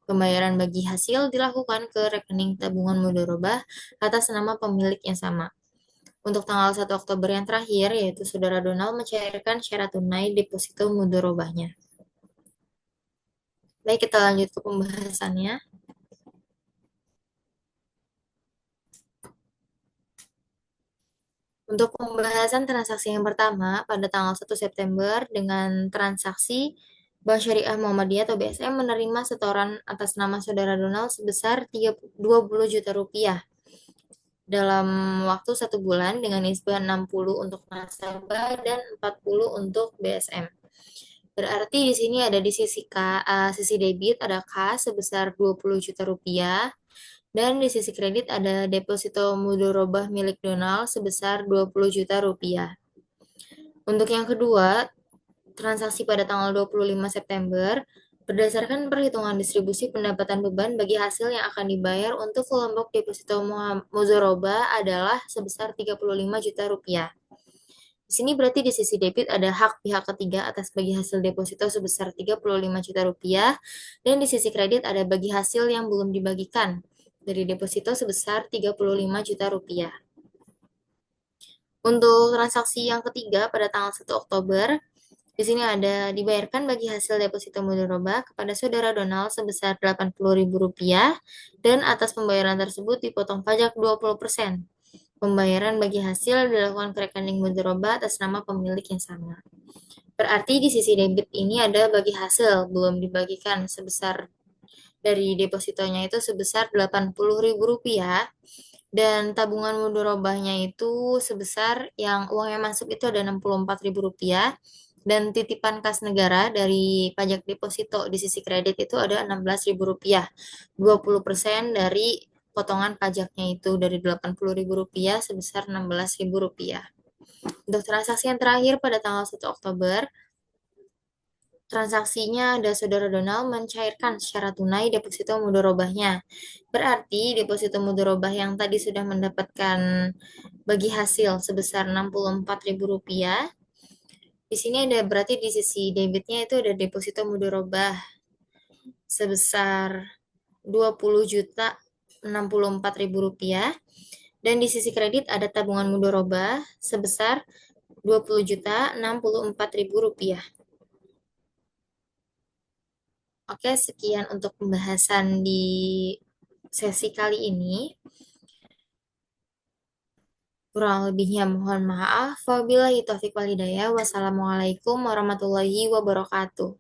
Pembayaran bagi hasil dilakukan ke rekening tabungan mudorobah atas nama pemilik yang sama. Untuk tanggal 1 Oktober yang terakhir, yaitu Saudara Donald mencairkan syarat tunai deposito mudorobahnya. Baik, kita lanjut ke pembahasannya. Untuk pembahasan transaksi yang pertama pada tanggal 1 September dengan transaksi Bank Syariah Muhammadiyah atau BSM menerima setoran atas nama saudara Donald sebesar 20 juta rupiah dalam waktu 1 bulan dengan nisbah 60 untuk nasabah dan 40 untuk BSM. Berarti di sini ada di sisi debit ada kas sebesar 20 juta rupiah dan di sisi kredit ada deposito mudorobah milik Donald sebesar 20 juta rupiah. Untuk yang kedua, transaksi pada tanggal 25 September berdasarkan perhitungan distribusi pendapatan beban bagi hasil yang akan dibayar untuk kelompok deposito mudorobah adalah sebesar 35 juta rupiah. Di sini berarti di sisi debit ada hak pihak ketiga atas bagi hasil deposito sebesar 35 juta rupiah dan di sisi kredit ada bagi hasil yang belum dibagikan dari deposito sebesar 35 juta rupiah. Untuk transaksi yang ketiga pada tanggal 1 Oktober, di sini ada dibayarkan bagi hasil deposito mudharabah kepada saudara Donald sebesar Rp80.000 dan atas pembayaran tersebut dipotong pajak 20%. Pembayaran bagi hasil dilakukan ke rekening mudharabah atas nama pemilik yang sama. Berarti di sisi debit ini ada bagi hasil belum dibagikan sebesar dari depositonya itu sebesar Rp80.000 dan tabungan mudharabahnya itu sebesar yang uangnya masuk itu ada Rp64.000 dan titipan kas negara dari pajak deposito di sisi kredit itu ada Rp16.000. 20% dari potongan pajaknya itu dari Rp80.000 sebesar Rp16.000. Untuk transaksi yang terakhir pada tanggal 1 Oktober, transaksinya ada saudara Donald mencairkan secara tunai deposito mudorobahnya. Berarti deposito mudorobah yang tadi sudah mendapatkan bagi hasil sebesar Rp64.000. Di sini ada berarti di sisi debitnya itu ada deposito mudorobah sebesar 20.064.000 dan di sisi kredit ada tabungan mudorobah sebesar 20.064.000. Oke, sekian untuk pembahasan di sesi kali ini. Kurang lebihnya mohon maaf. Wabillahi taufiq walhidayah. Wassalamualaikum warahmatullahi wabarakatuh.